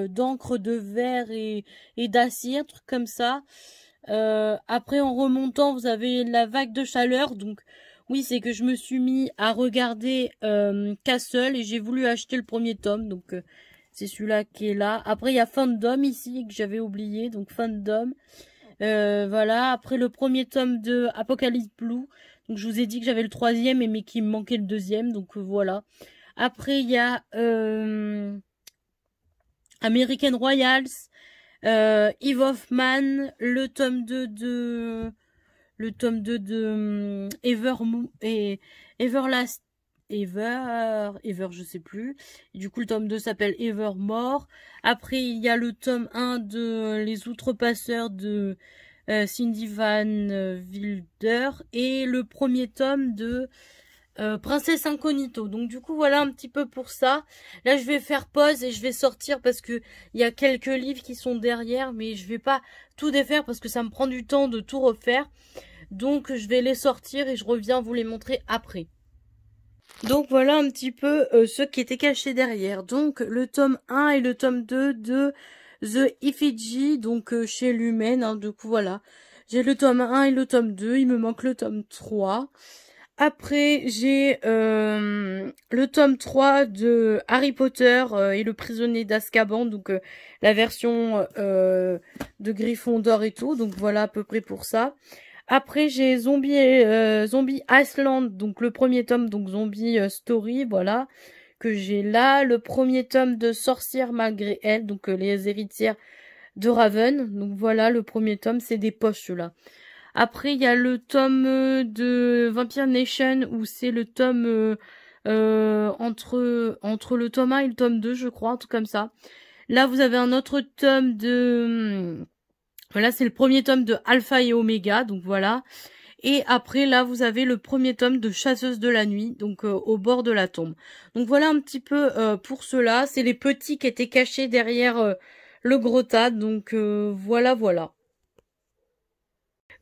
d'encre de verre et d'acier, un truc comme ça. Après, en remontant, vous avez La Vague de Chaleur. Donc, oui, c'est que je me suis mis à regarder Castle et j'ai voulu acheter le premier tome. Donc, c'est celui-là qui est là. Après, il y a Fandom ici, que j'avais oublié. Donc, Fandom. Voilà. Après, le premier tome de Apocalypse Blue. Donc, je vous ai dit que j'avais le troisième, mais qu'il me manquait le deuxième. Donc, voilà. Après, il y a American Royals. Eve of Man. Le tome 2 de... Le tome 2 de Everlast. Ever, je sais plus. Et du coup, le tome 2 s'appelle Evermore. Après, il y a le tome 1 de Les Outrepasseurs de Cindy Van Wilder. Et le premier tome de Princesse Incognito. Donc, du coup, voilà un petit peu pour ça. Là, je vais faire pause et je vais sortir parce que il y a quelques livres qui sont derrière. Mais je vais pas tout défaire parce que ça me prend du temps de tout refaire. Donc, je vais les sortir et je reviens vous les montrer après. Donc voilà un petit peu ce qui était caché derrière. Donc le tome 1 et le tome 2 de The Effigy, donc chez Lumen. Hein, du coup voilà, j'ai le tome 1 et le tome 2, il me manque le tome 3. Après j'ai le tome 3 de Harry Potter et le prisonnier d'Azkaban, donc la version de Gryffondor et tout. Donc voilà à peu près pour ça. Après, j'ai Zombie Iceland, donc le premier tome, donc Zombie Story, voilà, que j'ai là. Le premier tome de Sorcière malgré elle, donc les héritières de Raven. Donc voilà, le premier tome, c'est des poches là. Après, il y a le tome de Vampire Nation, où c'est le tome entre le tome 1 et le tome 2, je crois, un truc comme ça. Là, vous avez un autre tome de... Voilà, c'est le premier tome de Alpha et Omega, donc voilà. Et après, là, vous avez le premier tome de Chasseuse de la nuit, donc au bord de la tombe. Donc voilà un petit peu pour cela. C'est les petits qui étaient cachés derrière le gros tas, donc voilà, voilà.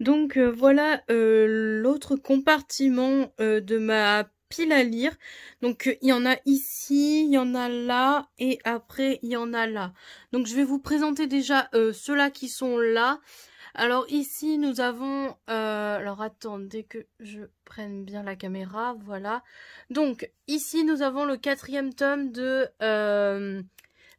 Donc voilà l'autre compartiment de ma pile à lire. Donc il y en a ici, il y en a là et après il y en a là. Donc je vais vous présenter déjà ceux-là qui sont là. Alors ici nous avons, alors attendez que je prenne bien la caméra, voilà. Donc ici nous avons le 4e tome de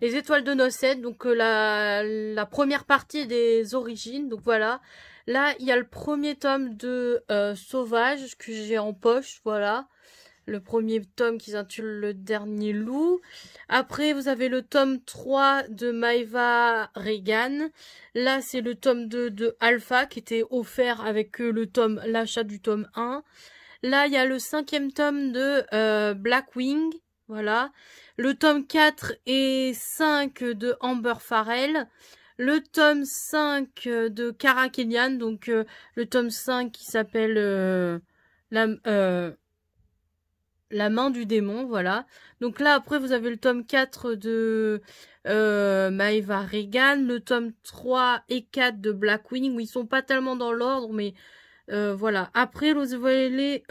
Les Étoiles de Nocette, donc la première partie des origines, donc voilà. Là, il y a le premier tome de Sauvage que j'ai en poche, voilà. Le premier tome qui s'intitule Le Dernier Loup. Après, vous avez le tome 3 de Maeva Regan. Là, c'est le tome 2 de Alpha qui était offert avec l'achat du tome 1. Là, il y a le 5e tome de Blackwing. Voilà. Le tome 4 et 5 de Amber Farrell. Le tome 5 de Kara Kellian. Donc le tome 5 qui s'appelle la, la main du démon, voilà. Donc là, après, vous avez le tome 4 de Maeva Regan, le tome 3 et 4 de Blackwing, où ils sont pas tellement dans l'ordre, mais voilà. Après, vous avez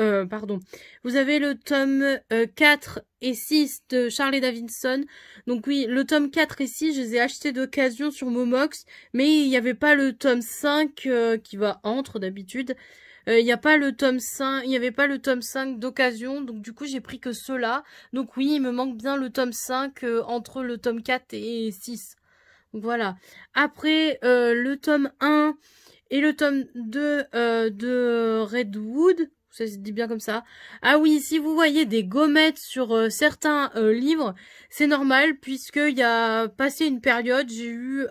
vous avez le tome 4 et 6 de Charlie Davidson. Donc oui, le tome 4 et 6, je les ai achetés d'occasion sur Momox, mais il n'y avait pas le tome 5 qui va entre d'habitude. Il n'y a pas le tome 5, il n'y avait pas le tome 5 d'occasion, donc du coup j'ai pris que ceux-là. Donc oui, il me manque bien le tome 5 entre le tome 4 et 6. Donc voilà. Après, le tome 1 et le tome 2 de Redwood, ça se dit bien comme ça. Ah oui, si vous voyez des gommettes sur certains livres, c'est normal, puisqu'il y a passé une période, j'ai eu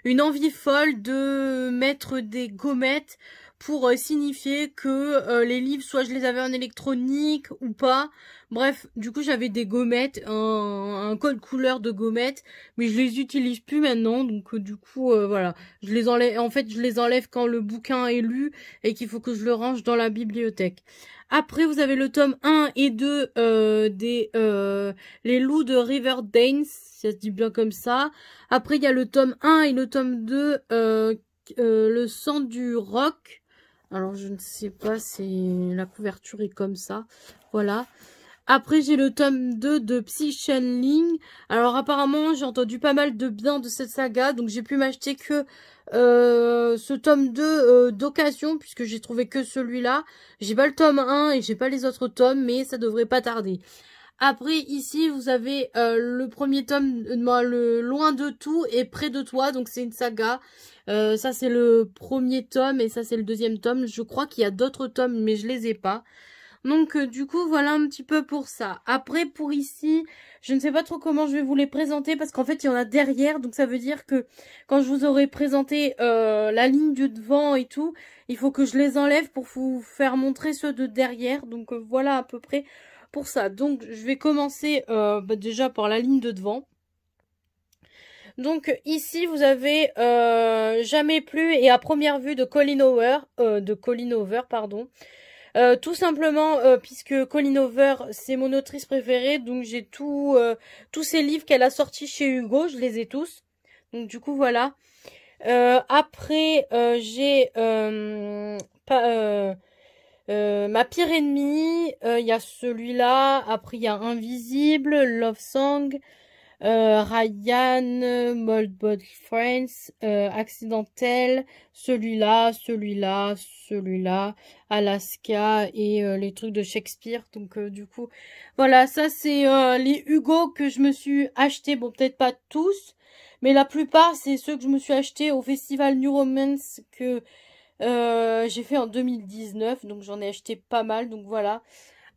une envie folle de mettre des gommettes pour signifier que les livres, soit je les avais en électronique ou pas. Bref, du coup, j'avais des gommettes, un code couleur de gommettes, mais je les utilise plus maintenant. Donc, du coup, voilà. Je les enlève. En fait, je les enlève quand le bouquin est lu et qu'il faut que je le range dans la bibliothèque. Après, vous avez le tome 1 et 2 les loups de Riverdale, ça se dit bien comme ça. Après, il y a le tome 1 et le tome 2, le sang du roc. Alors, je ne sais pas, la couverture est comme ça. Voilà. Après, j'ai le tome 2 de Psy-Channeling. Alors, apparemment, j'ai entendu pas mal de bien de cette saga. Donc, j'ai pu m'acheter que ce tome 2 d'occasion, puisque j'ai trouvé que celui-là. J'ai pas le tome 1 et j'ai pas les autres tomes, mais ça devrait pas tarder. Après, ici, vous avez le premier tome, le Loin de tout et Près de toi. Donc, c'est une saga. Ça, c'est le premier tome et ça, c'est le deuxième tome. Je crois qu'il y a d'autres tomes, mais je les ai pas. Donc, du coup, voilà un petit peu pour ça. Après, pour ici, je ne sais pas trop comment je vais vous les présenter parce qu'en fait, il y en a derrière. Donc, ça veut dire que quand je vous aurai présenté la ligne du devant et tout, il faut que je les enlève pour vous faire montrer ceux de derrière. Donc, voilà à peu près pour ça. Donc, je vais commencer déjà par la ligne de devant. Donc, ici, vous avez Jamais plus et à première vue de Colleen Hoover, pardon. Tout simplement puisque Colleen Hoover c'est mon autrice préférée, donc j'ai tous ces livres qu'elle a sortis chez Hugo, je les ai tous. Donc du coup voilà. Après j'ai Ma pire ennemie, il y a celui-là, après il y a Invisible, Love Song, Ryan, Mold Body Friends, Accidentel, celui-là, Alaska et les trucs de Shakespeare. Donc du coup, voilà, ça c'est les Hugo que je me suis acheté. Bon, peut-être pas tous, mais la plupart c'est ceux que je me suis acheté au festival New Romance que j'ai fait en 2019. Donc j'en ai acheté pas mal. Donc voilà.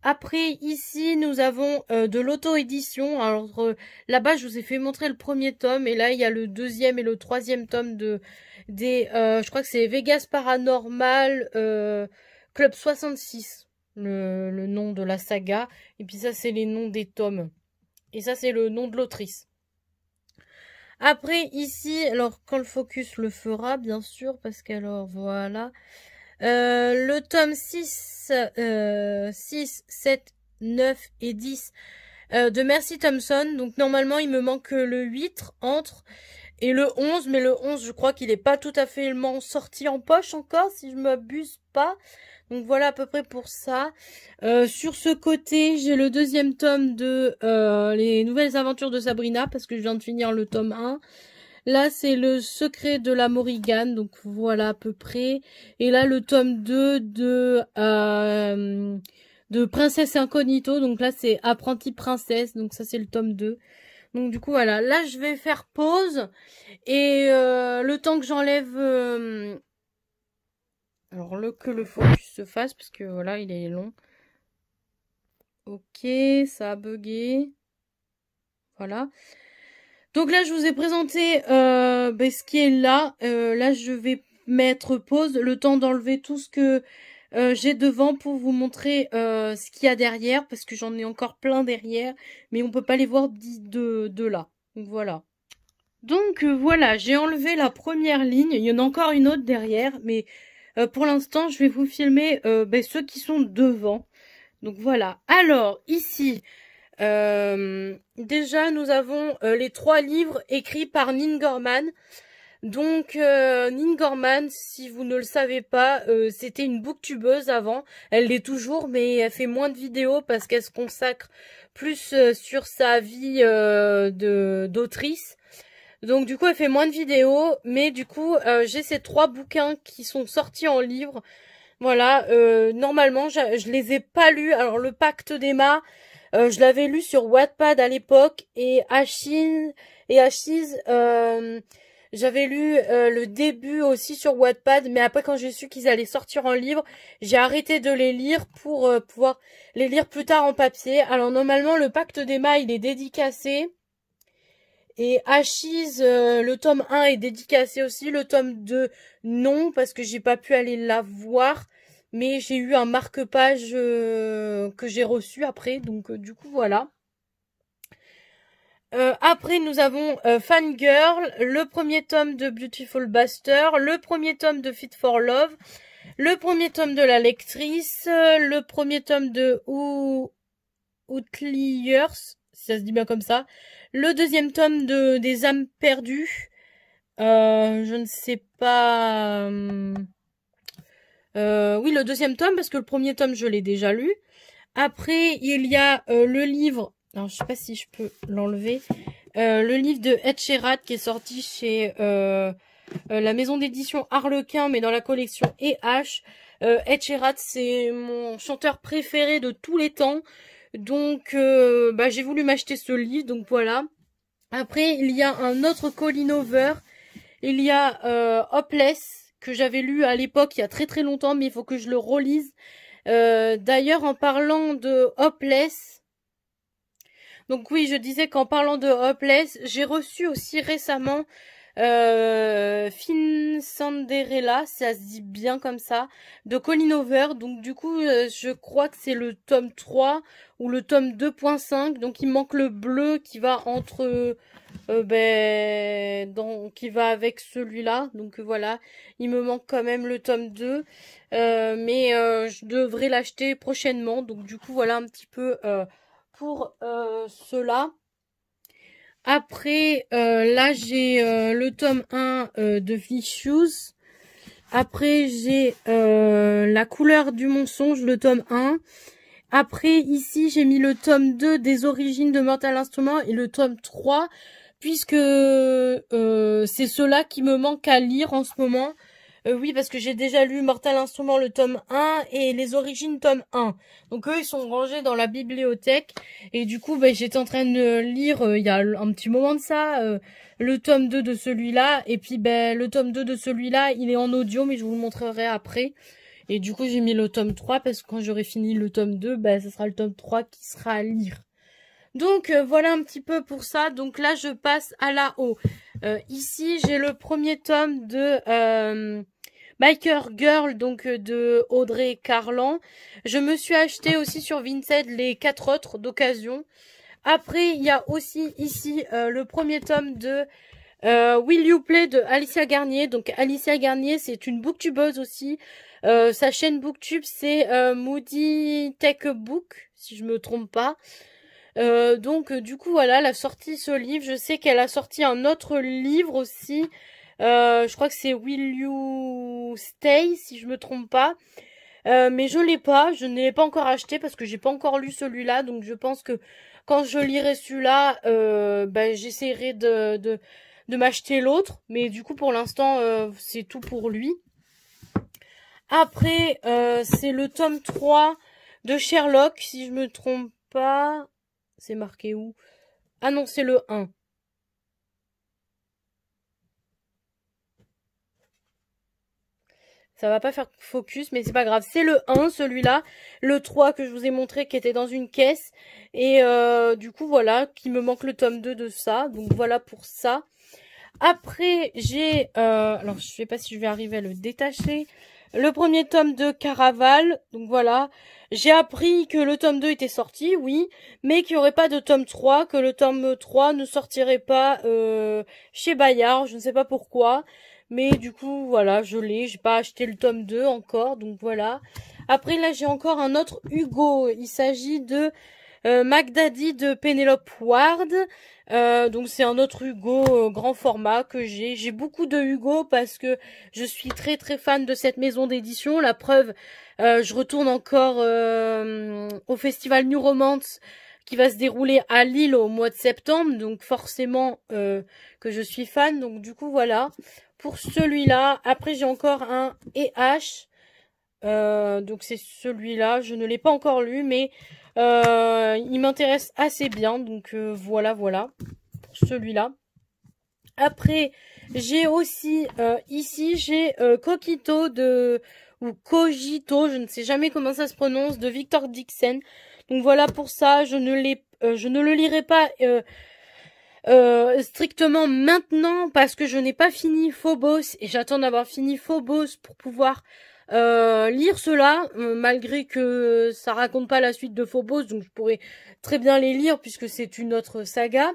Après, ici, nous avons de l'auto-édition. Alors, là-bas, je vous ai fait montrer le premier tome. Et là, il y a le deuxième et le troisième tome je crois que c'est Vegas Paranormal Club 66, le nom de la saga. Et puis ça, c'est les noms des tomes. Et ça, c'est le nom de l'autrice. Après, ici, alors, quand le focus le fera, bien sûr, parce qu'alors, voilà... le tome 6, 7, 9 et 10 de Mercy Thompson. Donc normalement il me manque le 8 entre et le 11. Mais le 11 je crois qu'il est pas tout à fait sorti en poche encore si je m'abuse pas. Donc voilà à peu près pour ça. Sur ce côté j'ai le deuxième tome de les nouvelles aventures de Sabrina parce que je viens de finir le tome 1. Là, c'est le secret de la Morrigan, donc voilà à peu près. Et là, le tome 2 de Princesse Incognito, donc là, c'est Apprentie Princesse, donc ça, c'est le tome 2. Donc du coup, voilà. Là, je vais faire pause. Et le temps que j'enlève... alors, que le focus se fasse, parce que voilà, il est long. Ok, ça a bugué. Voilà. Donc là, je vous ai présenté ce qui est là. Là, je vais mettre pause, le temps d'enlever tout ce que j'ai devant pour vous montrer ce qu'il y a derrière, parce que j'en ai encore plein derrière, mais on peut pas les voir de là. Donc voilà. Donc voilà, j'ai enlevé la première ligne, il y en a encore une autre derrière, mais pour l'instant je vais vous filmer ceux qui sont devant. Donc voilà, alors ici, déjà nous avons les 3 livres écrits par Nin Gorman. Donc Nin Gorman, si vous ne le savez pas, c'était une booktubeuse avant, elle l'est toujours, mais elle fait moins de vidéos parce qu'elle se consacre plus sur sa vie d'autrice. Donc du coup elle fait moins de vidéos, mais du coup j'ai ces 3 bouquins qui sont sortis en livre. Voilà, normalement je les ai pas lus. Alors le Pacte d'Emma, je l'avais lu sur Wattpad à l'époque, et Ashes, j'avais lu le début aussi sur Wattpad, mais après quand j'ai su qu'ils allaient sortir en livre, j'ai arrêté de les lire pour pouvoir les lire plus tard en papier. Alors normalement le Pacte d'Emma il est dédicacé. Et Ashes, le tome 1 est dédicacé aussi, le tome 2 non, parce que j'ai pas pu aller la voir, mais j'ai eu un marque-page que j'ai reçu après, donc du coup voilà. Après nous avons Fangirl, le premier tome de Beautiful Bastard, le premier tome de Fit for Love, le premier tome de La Lectrice, le premier tome de Outliers, si ça se dit bien comme ça, le deuxième tome des âmes perdues, je ne sais pas, oui le deuxième tome parce que le premier tome je l'ai déjà lu. Après il y a le livre, alors je sais pas si je peux l'enlever, le livre de Ed Sheeran qui est sorti chez la maison d'édition Harlequin, mais dans la collection E.H. Ed Sheeran c'est mon chanteur préféré de tous les temps. Donc j'ai voulu m'acheter ce livre, donc voilà. Après il y a un autre Colin Over, il y a Hopeless que j'avais lu à l'époque il y a très très longtemps, mais il faut que je le relise. D'ailleurs en parlant de Hopeless, donc oui je disais qu'en parlant de Hopeless, j'ai reçu aussi récemment Fin Cinderella, ça se dit bien comme ça, de Colin Over. Donc du coup je crois que c'est le tome 3 ou le tome 2.5, donc il manque le bleu qui va entre qui va avec celui-là. Donc voilà, il me manque quand même le tome 2, mais je devrais l'acheter prochainement. Donc du coup voilà un petit peu pour cela. Après, là, j'ai le tome 1 de Vicious. Après, j'ai La couleur du mensonge, le tome 1. Après, ici, j'ai mis le tome 2 des origines de Mortal Instruments et le tome 3, puisque c'est ceux-là qui me manquent à lire en ce moment. Oui, parce que j'ai déjà lu Mortal Instruments le tome 1 et Les Origines tome 1. Donc eux, ils sont rangés dans la bibliothèque. Et du coup, j'étais en train de lire, il y a un petit moment de ça, le tome 2 de celui-là. Et puis, le tome 2 de celui-là, il est en audio, mais je vous le montrerai après. Et du coup, j'ai mis le tome 3, parce que quand j'aurai fini le tome 2, ce sera le tome 3 qui sera à lire. Donc, voilà un petit peu pour ça. Donc là, je passe à la haut. Ici, j'ai le premier tome de... Biker Girl, donc de Audrey Carlan. Je me suis acheté aussi sur Vinted les 4 autres d'occasion. Après, il y a aussi ici le premier tome de Will You Play de Alicia Garnier. Donc Alicia Garnier, c'est une booktubeuse aussi. Sa chaîne booktube, c'est Moody Tech Book, si je me trompe pas. Donc du coup voilà, elle a sorti ce livre. Je sais qu'elle a sorti un autre livre aussi. Je crois que c'est Will You Stay, si je me trompe pas. Mais je l'ai pas, je ne l'ai pas encore acheté parce que j'ai pas encore lu celui-là. Donc je pense que quand je lirai celui-là, j'essaierai de m'acheter l'autre. Mais du coup pour l'instant c'est tout pour lui. Après c'est le tome 3 de Sherlock, si je me trompe pas. C'est marqué où? Ah non, c'est le 1. Ça va pas faire focus, mais c'est pas grave. C'est le 1, celui-là. Le 3 que je vous ai montré qui était dans une caisse. Et du coup, voilà, qui me manque le tome 2 de ça. Donc voilà pour ça. Après, j'ai... alors, je sais pas si je vais arriver à le détacher. le premier tome de Caraval. Donc voilà. J'ai appris que le tome 2 était sorti, oui, mais qu'il n'y aurait pas de tome 3, que le tome 3 ne sortirait pas chez Bayard, je ne sais pas pourquoi. Mais du coup, voilà, je l'ai. J'ai pas acheté le tome 2 encore, donc voilà. Après, là, j'ai encore un autre Hugo. Il s'agit de McDaddy de Penelope Ward. Donc c'est un autre Hugo grand format que j'ai. J'ai beaucoup de Hugo parce que je suis très très fan de cette maison d'édition. La preuve, je retourne encore au festival New Romance qui va se dérouler à Lille au mois de septembre. Donc forcément que je suis fan. Donc du coup voilà. Pour celui-là, après j'ai encore un EH. Donc c'est celui-là. Je ne l'ai pas encore lu, mais il m'intéresse assez bien. Donc voilà, voilà. Pour celui-là. Après, j'ai aussi ici, j'ai Coquito ou Cogito, je ne sais jamais comment ça se prononce, de Victor Dixon. Donc voilà, pour ça, je ne le lirai pas strictement maintenant parce que je n'ai pas fini Phobos et j'attends d'avoir fini Phobos pour pouvoir lire cela, malgré que ça raconte pas la suite de Phobos, donc je pourrais très bien les lire puisque c'est une autre saga.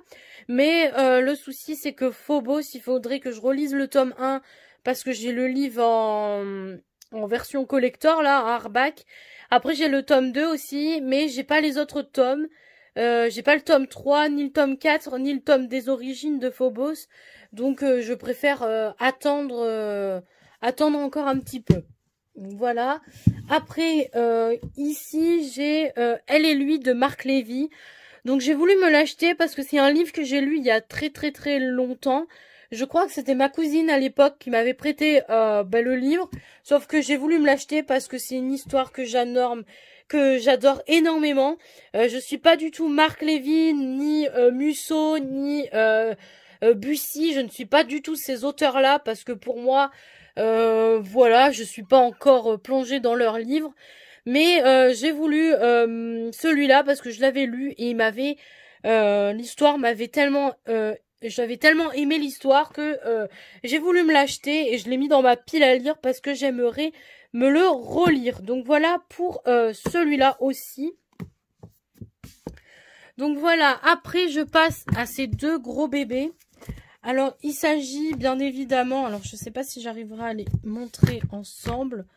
Mais le souci c'est que Phobos, il faudrait que je relise le tome 1 parce que j'ai le livre en version collector là, en hardback. Après j'ai le tome 2 aussi, mais j'ai pas les autres tomes. J'ai pas le tome 3, ni le tome 4, ni le tome des origines de Phobos. Donc je préfère attendre encore un petit peu. Voilà. Après, ici, j'ai Elle et lui de Marc Lévy. Donc j'ai voulu me l'acheter parce que c'est un livre que j'ai lu il y a très très très longtemps. Je crois que c'était ma cousine à l'époque qui m'avait prêté le livre. Sauf que j'ai voulu me l'acheter parce que c'est une histoire que j'adore énormément. Je suis pas du tout Marc Lévy, ni Musso, ni Bussy. Je ne suis pas du tout ces auteurs-là parce que pour moi, voilà, je suis pas encore plongée dans leurs livres. Mais j'ai voulu celui-là parce que je l'avais lu et l'histoire m'avait tellement j'avais tellement aimé l'histoire que j'ai voulu me l'acheter et je l'ai mis dans ma pile à lire parce que j'aimerais me le relire. Donc voilà pour celui-là aussi. Donc voilà, après je passe à ces deux gros bébés. Alors il s'agit bien évidemment, alors je sais pas si j'arriverai à les montrer ensemble.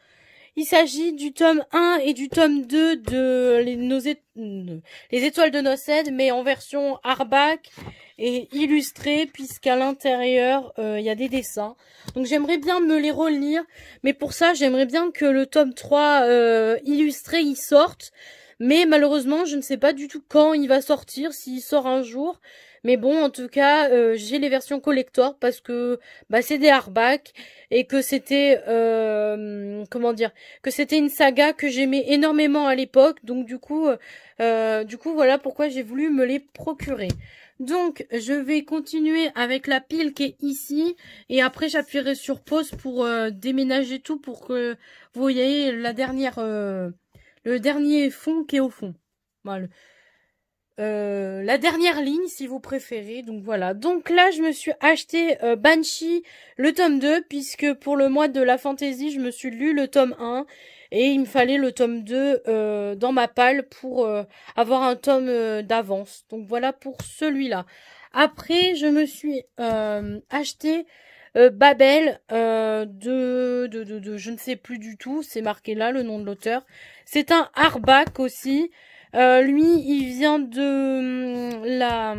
Il s'agit du tome 1 et du tome 2 de Les Étoiles de Nocède, mais en version hardback et illustrée, puisqu'à l'intérieur, il y a des dessins. Donc j'aimerais bien me les relire, mais pour ça, j'aimerais bien que le tome 3 illustré, il sorte. Mais malheureusement, je ne sais pas du tout quand il va sortir, s'il sort un jour. Mais bon, en tout cas, j'ai les versions collector parce que c'est des hardback et que c'était que c'était une saga que j'aimais énormément à l'époque. Donc du coup, voilà pourquoi j'ai voulu me les procurer. Donc je vais continuer avec la pile qui est ici et après j'appuierai sur pause pour déménager tout pour que vous voyez le dernier fond qui est au fond. Voilà. La dernière ligne si vous préférez. Donc voilà. Donc là je me suis acheté Banshee le tome 2 puisque pour le mois de la fantaisie je me suis lu le tome 1 et il me fallait le tome 2 dans ma palle pour avoir un tome d'avance. Donc voilà pour celui-là. Après je me suis acheté Babel de je ne sais plus du tout, c'est marqué là le nom de l'auteur. C'est un hardback aussi. Lui, il vient de la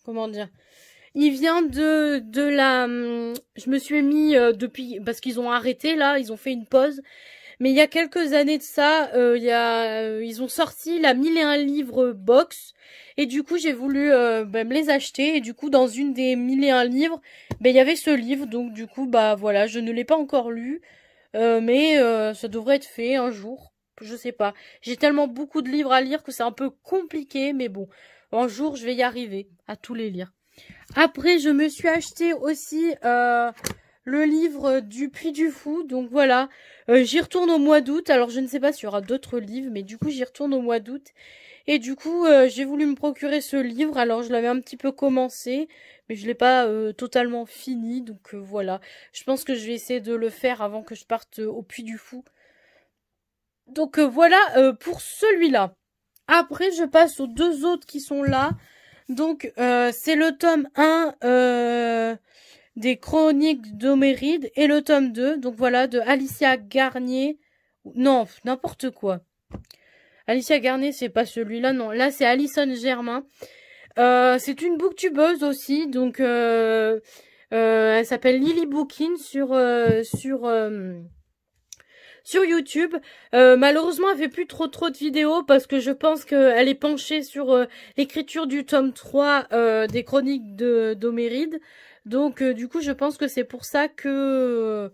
comment dire? Il vient de la je me suis mis depuis parce qu'ils ont arrêté là, ils ont fait une pause. Mais il y a quelques années de ça, ils ont sorti la 1001 livres box et du coup j'ai voulu me les acheter et du coup dans une des 1001 livres, il y avait ce livre donc du coup voilà, je ne l'ai pas encore lu mais ça devrait être fait un jour, je sais pas. J'ai tellement beaucoup de livres à lire que c'est un peu compliqué mais bon, un jour je vais y arriver à tous les lire. Après je me suis acheté aussi le livre du Puy du Fou, donc voilà, j'y retourne au mois d'août, alors je ne sais pas s'il y aura d'autres livres, mais du coup j'y retourne au mois d'août, Et du coup, j'ai voulu me procurer ce livre. Alors, je l'avais un petit peu commencé, mais je l'ai pas totalement fini. Donc voilà. Je pense que je vais essayer de le faire avant que je parte au Puy du Fou. Donc voilà pour celui-là. Après, je passe aux deux autres qui sont là. Donc, c'est le tome 1 des Chroniques d'Homéride et le tome 2, donc voilà, de Alicia Garnier. Non, n'importe quoi. Alicia Garnier, c'est pas celui-là, non. Là, c'est Alison Germain. C'est une booktubeuse aussi, donc elle s'appelle Lily Bookin sur YouTube. Malheureusement, elle fait plus trop de vidéos parce que je pense qu'elle est penchée sur l'écriture du tome 3 des Chroniques d'Homéride. Donc du coup, je pense que c'est pour ça que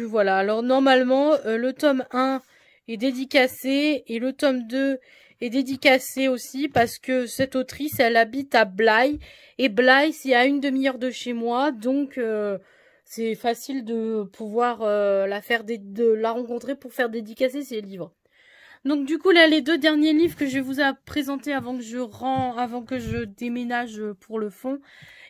voilà. Alors normalement, le tome 1 est dédicacé et le tome 2 est dédicacé aussi parce que cette autrice, elle habite à Blaye et Blaye, c'est à une demi-heure de chez moi, donc c'est facile de pouvoir de la rencontrer pour faire dédicacer ses livres. Donc du coup là, les deux derniers livres que je vais vous présenter avant que je déménage pour le fond.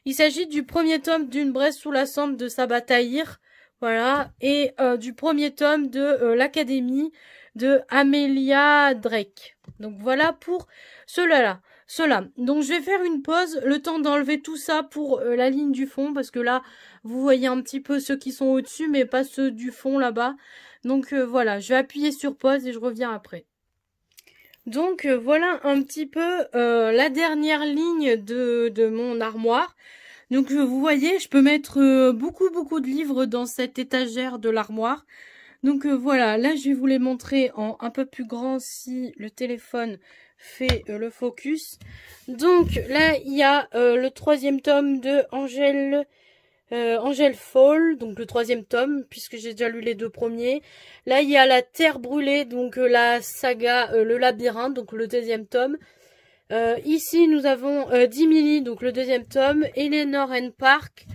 Il s'agit du premier tome d'Une Bresse sous la Sambre de Sabataïr, voilà, et du premier tome de l'Académie de Amelia Drake. Donc voilà pour cela. Donc je vais faire une pause, le temps d'enlever tout ça pour la ligne du fond, parce que là, vous voyez un petit peu ceux qui sont au-dessus, mais pas ceux du fond là-bas. Donc voilà, je vais appuyer sur pause et je reviens après. Donc voilà un petit peu la dernière ligne de mon armoire. Donc vous voyez, je peux mettre beaucoup de livres dans cette étagère de l'armoire. Donc voilà, là je vais vous les montrer en un peu plus grand si le téléphone fait le focus. Donc là il y a le troisième tome de Angel Fall, donc le troisième tome, puisque j'ai déjà lu les deux premiers. Là, il y a La Terre Brûlée, donc la saga Le Labyrinthe, donc le deuxième tome. Ici, nous avons Dimily, donc le deuxième tome. Eleanor and Park,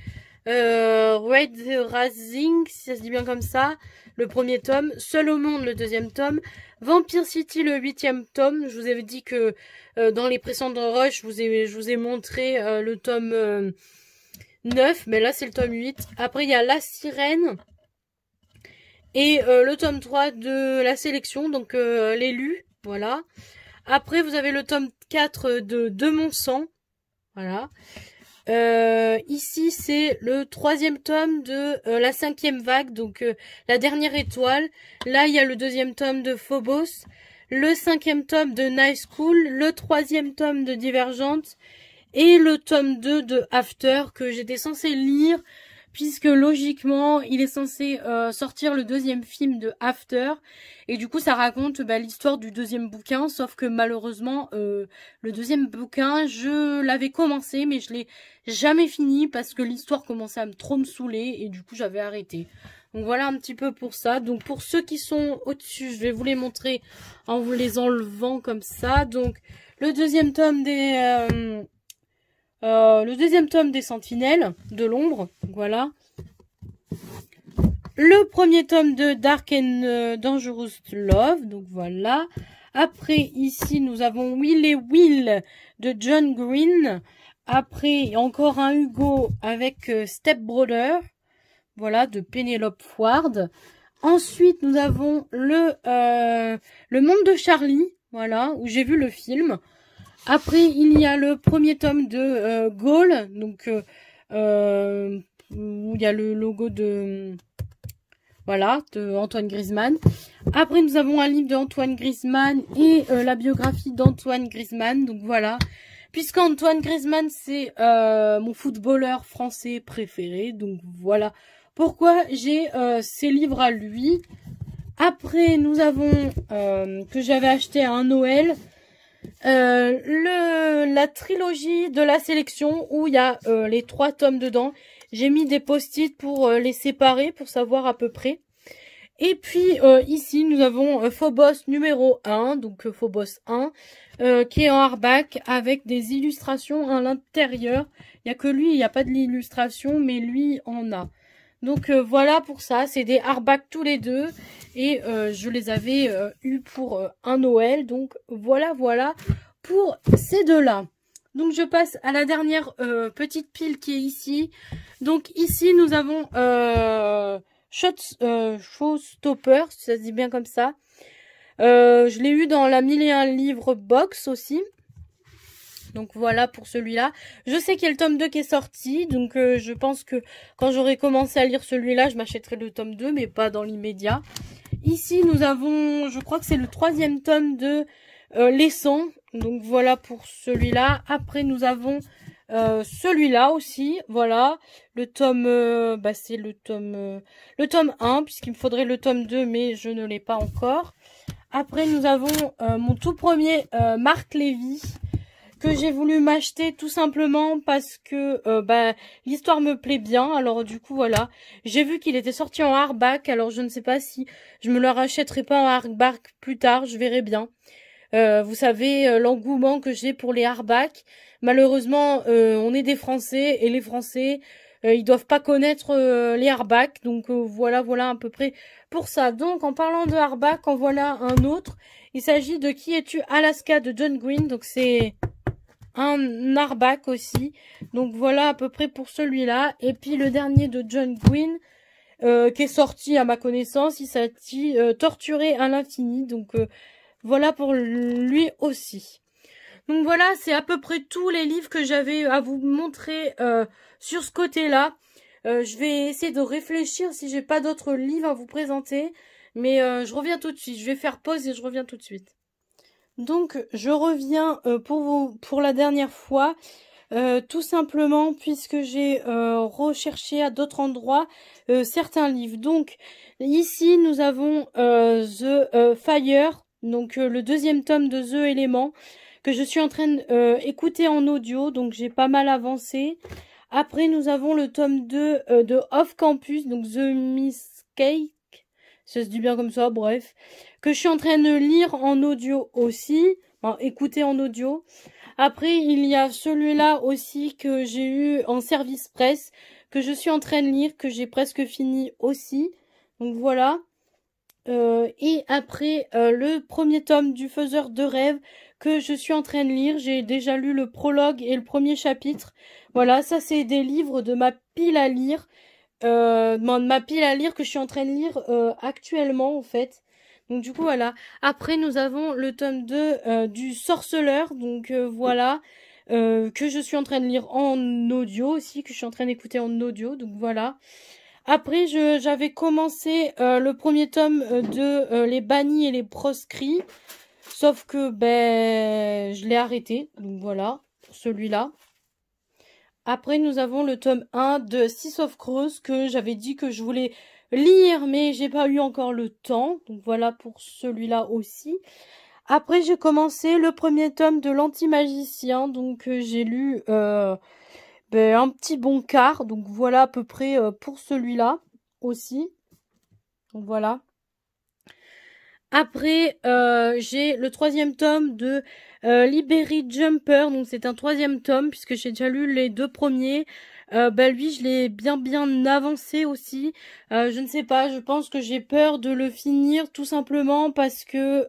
Red Rising, si ça se dit bien comme ça, le premier tome. Seul au monde, le deuxième tome. Vampire City, le huitième tome. Je vous avais dit que dans les précédents rushs, je vous ai montré le tome 9, mais là c'est le tome 8. Après il y a La Sirène et le tome 3 de la sélection, donc l'élu, voilà. Après vous avez le tome 4 de Mon Sang, voilà. Ici c'est le troisième tome de la cinquième vague, donc la dernière étoile. Là il y a le deuxième tome de Phobos, le cinquième tome de Night School, le troisième tome de Divergente et le tome 2 de After que j'étais censée lire puisque logiquement il est censé sortir le deuxième film de After et du coup ça raconte l'histoire du deuxième bouquin, sauf que malheureusement le deuxième bouquin je l'avais commencé mais je l'ai jamais fini parce que l'histoire commençait à trop me saouler et du coup j'avais arrêté. Donc voilà un petit peu pour ça. Donc pour ceux qui sont au-dessus, je vais vous les montrer en vous les enlevant comme ça. Donc le deuxième tome des Sentinelles de l'ombre, voilà. Le premier tome de Dark and Dangerous Love, donc voilà. Après, ici, nous avons Will et Will de John Green. Après, encore un Hugo avec Step Brother, voilà, de Penelope Ward. Ensuite, nous avons le Monde de Charlie, voilà, où j'ai vu le film. Après, il y a le premier tome de Gaulle, donc où il y a le logo de Antoine Griezmann. Après, nous avons un livre d'Antoine Griezmann et la biographie d'Antoine Griezmann, donc voilà. Puisqu'Antoine Griezmann, c'est mon footballeur français préféré, donc voilà pourquoi j'ai ces livres à lui. Après, nous avons, que j'avais acheté à un Noël, la trilogie de la sélection où il y a les 3 tomes dedans. J'ai mis des post-it pour les séparer, pour savoir à peu près. Et puis ici nous avons Phobos numéro 1, donc Phobos 1, qui est en hardback avec des illustrations à l'intérieur. Il n'y a que lui, il n'y a pas de l'illustration, mais lui en a. Donc voilà pour ça, c'est des hardback tous les deux. Et je les avais eu pour un Noël, donc voilà pour ces deux-là. Donc je passe à la dernière petite pile qui est ici. Donc ici nous avons Showstopper, si ça se dit bien comme ça. Je l'ai eu dans la 1001 livres box aussi. Donc voilà pour celui-là. Je sais qu'il y a le tome 2 qui est sorti. Donc je pense que quand j'aurai commencé à lire celui-là, je m'achèterai le tome 2, mais pas dans l'immédiat. Ici nous avons, je crois que c'est le 3e tome de Les Sons. Donc voilà pour celui-là. Après nous avons celui-là aussi. Voilà. Le tome, c'est le tome 1, puisqu'il me faudrait le tome 2, mais je ne l'ai pas encore. Après nous avons mon tout premier Marc Lévy, que j'ai voulu m'acheter tout simplement parce que l'histoire me plaît bien. Alors du coup voilà, j'ai vu qu'il était sorti en hardback, alors je ne sais pas si je me le rachèterai pas en hardback plus tard, je verrai bien. Vous savez l'engouement que j'ai pour les hardbacks. Malheureusement on est des Français et les Français ils doivent pas connaître les hardbacks, donc voilà à peu près pour ça. Donc en parlant de hardback, en voilà un autre. Il s'agit de Qui es-tu Alaska de John Green, donc c'est un hardback aussi. Donc voilà à peu près pour celui-là. Et puis le dernier de John Green qui est sorti à ma connaissance, il s'agit Torturé à l'infini. Donc voilà pour lui aussi. Donc voilà, c'est à peu près tous les livres que j'avais à vous montrer sur ce côté-là. Je vais essayer de réfléchir si j'ai pas d'autres livres à vous présenter. Mais je reviens tout de suite. Je vais faire pause et je reviens tout de suite. Donc je reviens pour la dernière fois, tout simplement puisque j'ai recherché à d'autres endroits certains livres. Donc ici nous avons The Fire, donc le 2e tome de The Element, que je suis en train d'écouter en audio, donc j'ai pas mal avancé. Après nous avons le tome 2 de Off Campus, donc The Mistake, ça se dit bien comme ça, bref, que je suis en train de lire en audio aussi, enfin, écouter en audio. Après, il y a celui-là aussi que j'ai eu en service presse, que je suis en train de lire, que j'ai presque fini aussi. Donc voilà. Et après, le premier tome du Faiseur de rêves, que je suis en train de lire. J'ai déjà lu le prologue et le premier chapitre. Voilà, ça c'est des livres de ma pile à lire. Ma pile à lire que je suis en train de lire actuellement en fait. Donc du coup voilà. Après nous avons le tome 2 du Sorceleur. Donc voilà. Que je suis en train de lire en audio aussi. Que je suis en train d'écouter en audio. Donc voilà. Après j'avais commencé le premier tome de Les Bannis et les Proscrits. Sauf que je l'ai arrêté. Donc voilà. Pour celui-là. Après, nous avons le tome 1 de Six of Crows que j'avais dit que je voulais lire, mais j'ai pas eu encore le temps. Donc voilà pour celui-là aussi. Après, j'ai commencé le premier tome de l'Anti-Magicien. Donc j'ai lu un petit bon quart. Donc voilà à peu près pour celui-là aussi. Donc voilà. Après, j'ai le 3e tome de Liberi Jumper. Donc c'est un 3e tome puisque j'ai déjà lu les 2 premiers. Lui, je l'ai bien avancé aussi. Je ne sais pas, je pense que j'ai peur de le finir tout simplement parce que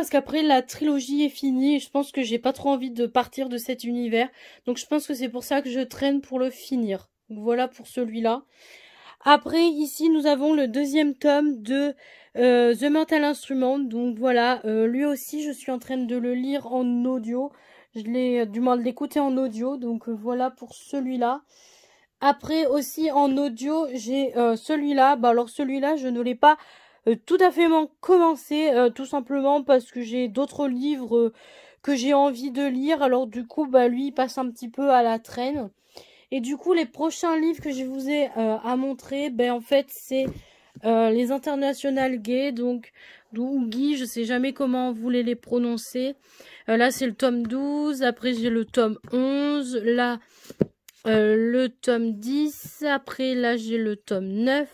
qu'après la trilogie est finie et je pense que j'ai pas trop envie de partir de cet univers. Donc je pense que c'est pour ça que je traîne pour le finir. Donc, voilà pour celui-là. Après, ici, nous avons le 2e tome de The Mental Instrument. Donc voilà, lui aussi, je suis en train de le lire en audio. Je l'ai du moins de l'écouter en audio. Donc voilà pour celui-là. Après aussi en audio, j'ai celui-là. Alors celui-là, je ne l'ai pas tout à fait commencé. Tout simplement parce que j'ai d'autres livres que j'ai envie de lire. Alors du coup, lui, il passe un petit peu à la traîne. Et du coup, les prochains livres que je vous ai à montrer, en fait, c'est les internationales gays, donc ou Guy, je sais jamais comment vous voulez les prononcer. Là, c'est le tome 12, après j'ai le tome 11, là, le tome 10, après là, j'ai le tome 9,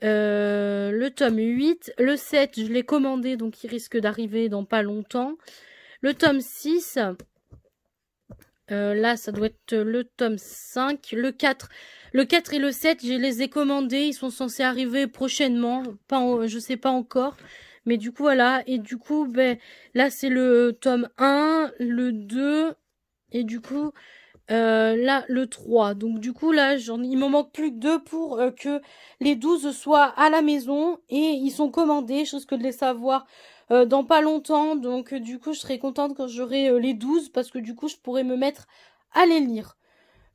le tome 8, le 7, je l'ai commandé, donc il risque d'arriver dans pas longtemps. Le tome 6... là, ça doit être le tome 5, le 4. Le 4 et le 7, je les ai commandés. Ils sont censés arriver prochainement. Je sais pas encore. Mais du coup, voilà. Et du coup, ben, là, c'est le tome 1, le 2, et du coup, là, le 3. Donc, du coup, là, il m'en manque plus que 2 pour que les 12 soient à la maison. Et ils sont commandés. Je risque de les savoir dans pas longtemps. Donc, du coup, je serai contente quand j'aurai les 12 parce que du coup, je pourrai me mettre à les lire.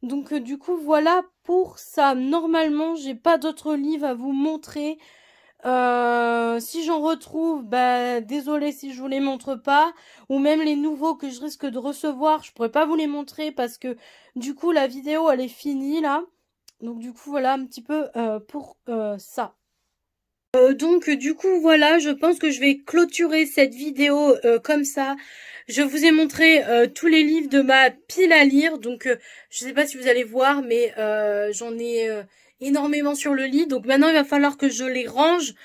Donc, du coup, voilà pour ça. Normalement, j'ai pas d'autres livres à vous montrer. Si j'en retrouve, bah désolé si je vous les montre pas, ou même les nouveaux que je risque de recevoir, je pourrais pas vous les montrer parce que du coup la vidéo elle est finie là. Donc du coup voilà un petit peu pour ça. Donc du coup voilà, je pense que je vais clôturer cette vidéo comme ça. Je vous ai montré tous les livres de ma pile à lire, donc je sais pas si vous allez voir, mais j'en ai énormément sur le lit. Donc maintenant il va falloir que je les range.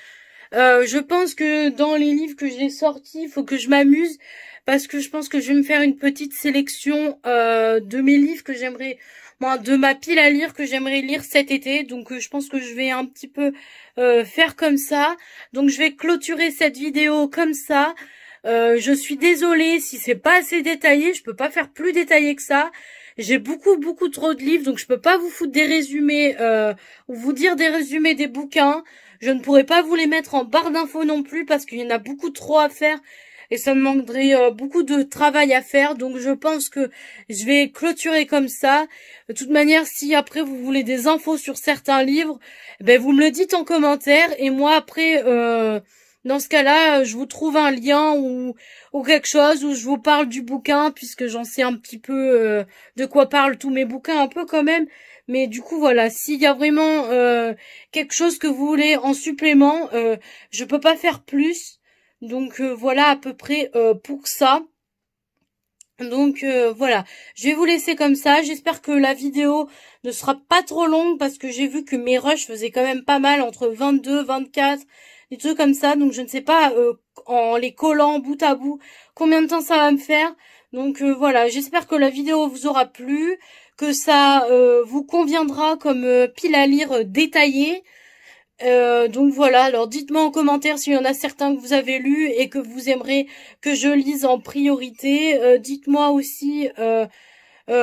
Je pense que dans les livres que j'ai sortis, il faut que je m'amuse parce que je pense que je vais me faire une petite sélection de mes livres que j'aimerais, bon, de ma pile à lire que j'aimerais lire cet été. Donc je pense que je vais un petit peu faire comme ça. Donc je vais clôturer cette vidéo comme ça. Je suis désolée si c'est pas assez détaillé, je peux pas faire plus détaillé que ça. J'ai beaucoup trop de livres, donc je peux pas vous foutre des résumés ou vous dire des résumés des bouquins. Je ne pourrais pas vous les mettre en barre d'infos non plus parce qu'il y en a beaucoup trop à faire et ça me demanderait beaucoup de travail à faire. Donc je pense que je vais clôturer comme ça. De toute manière, si après vous voulez des infos sur certains livres, ben vous me le dites en commentaire et moi après dans ce cas-là, je vous trouve un lien ou quelque chose où je vous parle du bouquin puisque j'en sais un petit peu de quoi parlent tous mes bouquins un peu quand même. Mais du coup, voilà, s'il y a vraiment quelque chose que vous voulez en supplément, je peux pas faire plus. Donc voilà à peu près pour ça. Donc voilà, je vais vous laisser comme ça. J'espère que la vidéo ne sera pas trop longue parce que j'ai vu que mes rushs faisaient quand même pas mal, entre 22, 24, des trucs comme ça. Donc je ne sais pas en les collant bout à bout combien de temps ça va me faire. Donc voilà, j'espère que la vidéo vous aura plu, que ça vous conviendra comme pile à lire détaillée. Donc voilà, alors dites-moi en commentaire s'il y en a certains que vous avez lus et que vous aimeriez que je lise en priorité. Dites-moi aussi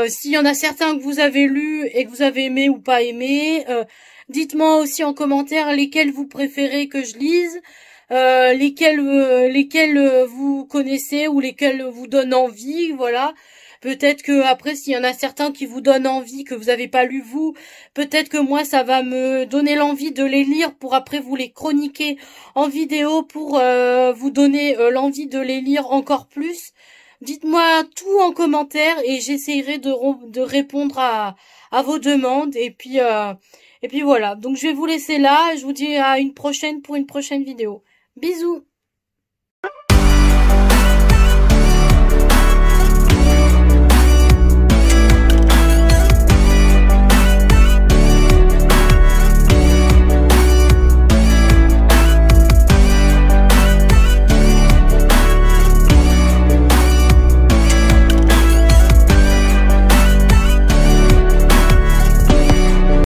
s'il y en a certains que vous avez lus et que vous avez aimé ou pas aimé. Dites-moi aussi en commentaire lesquels vous préférez que je lise, lesquels vous connaissez ou lesquels vous donnent envie, voilà. Peut-être que après, s'il y en a certains qui vous donnent envie, que vous n'avez pas lu vous, peut-être que moi, ça va me donner l'envie de les lire pour après vous les chroniquer en vidéo pour vous donner l'envie de les lire encore plus. Dites-moi tout en commentaire et j'essaierai de répondre à vos demandes. Et puis voilà. Donc je vais vous laisser là. Je vous dis à une prochaine pour une prochaine vidéo. Bisous!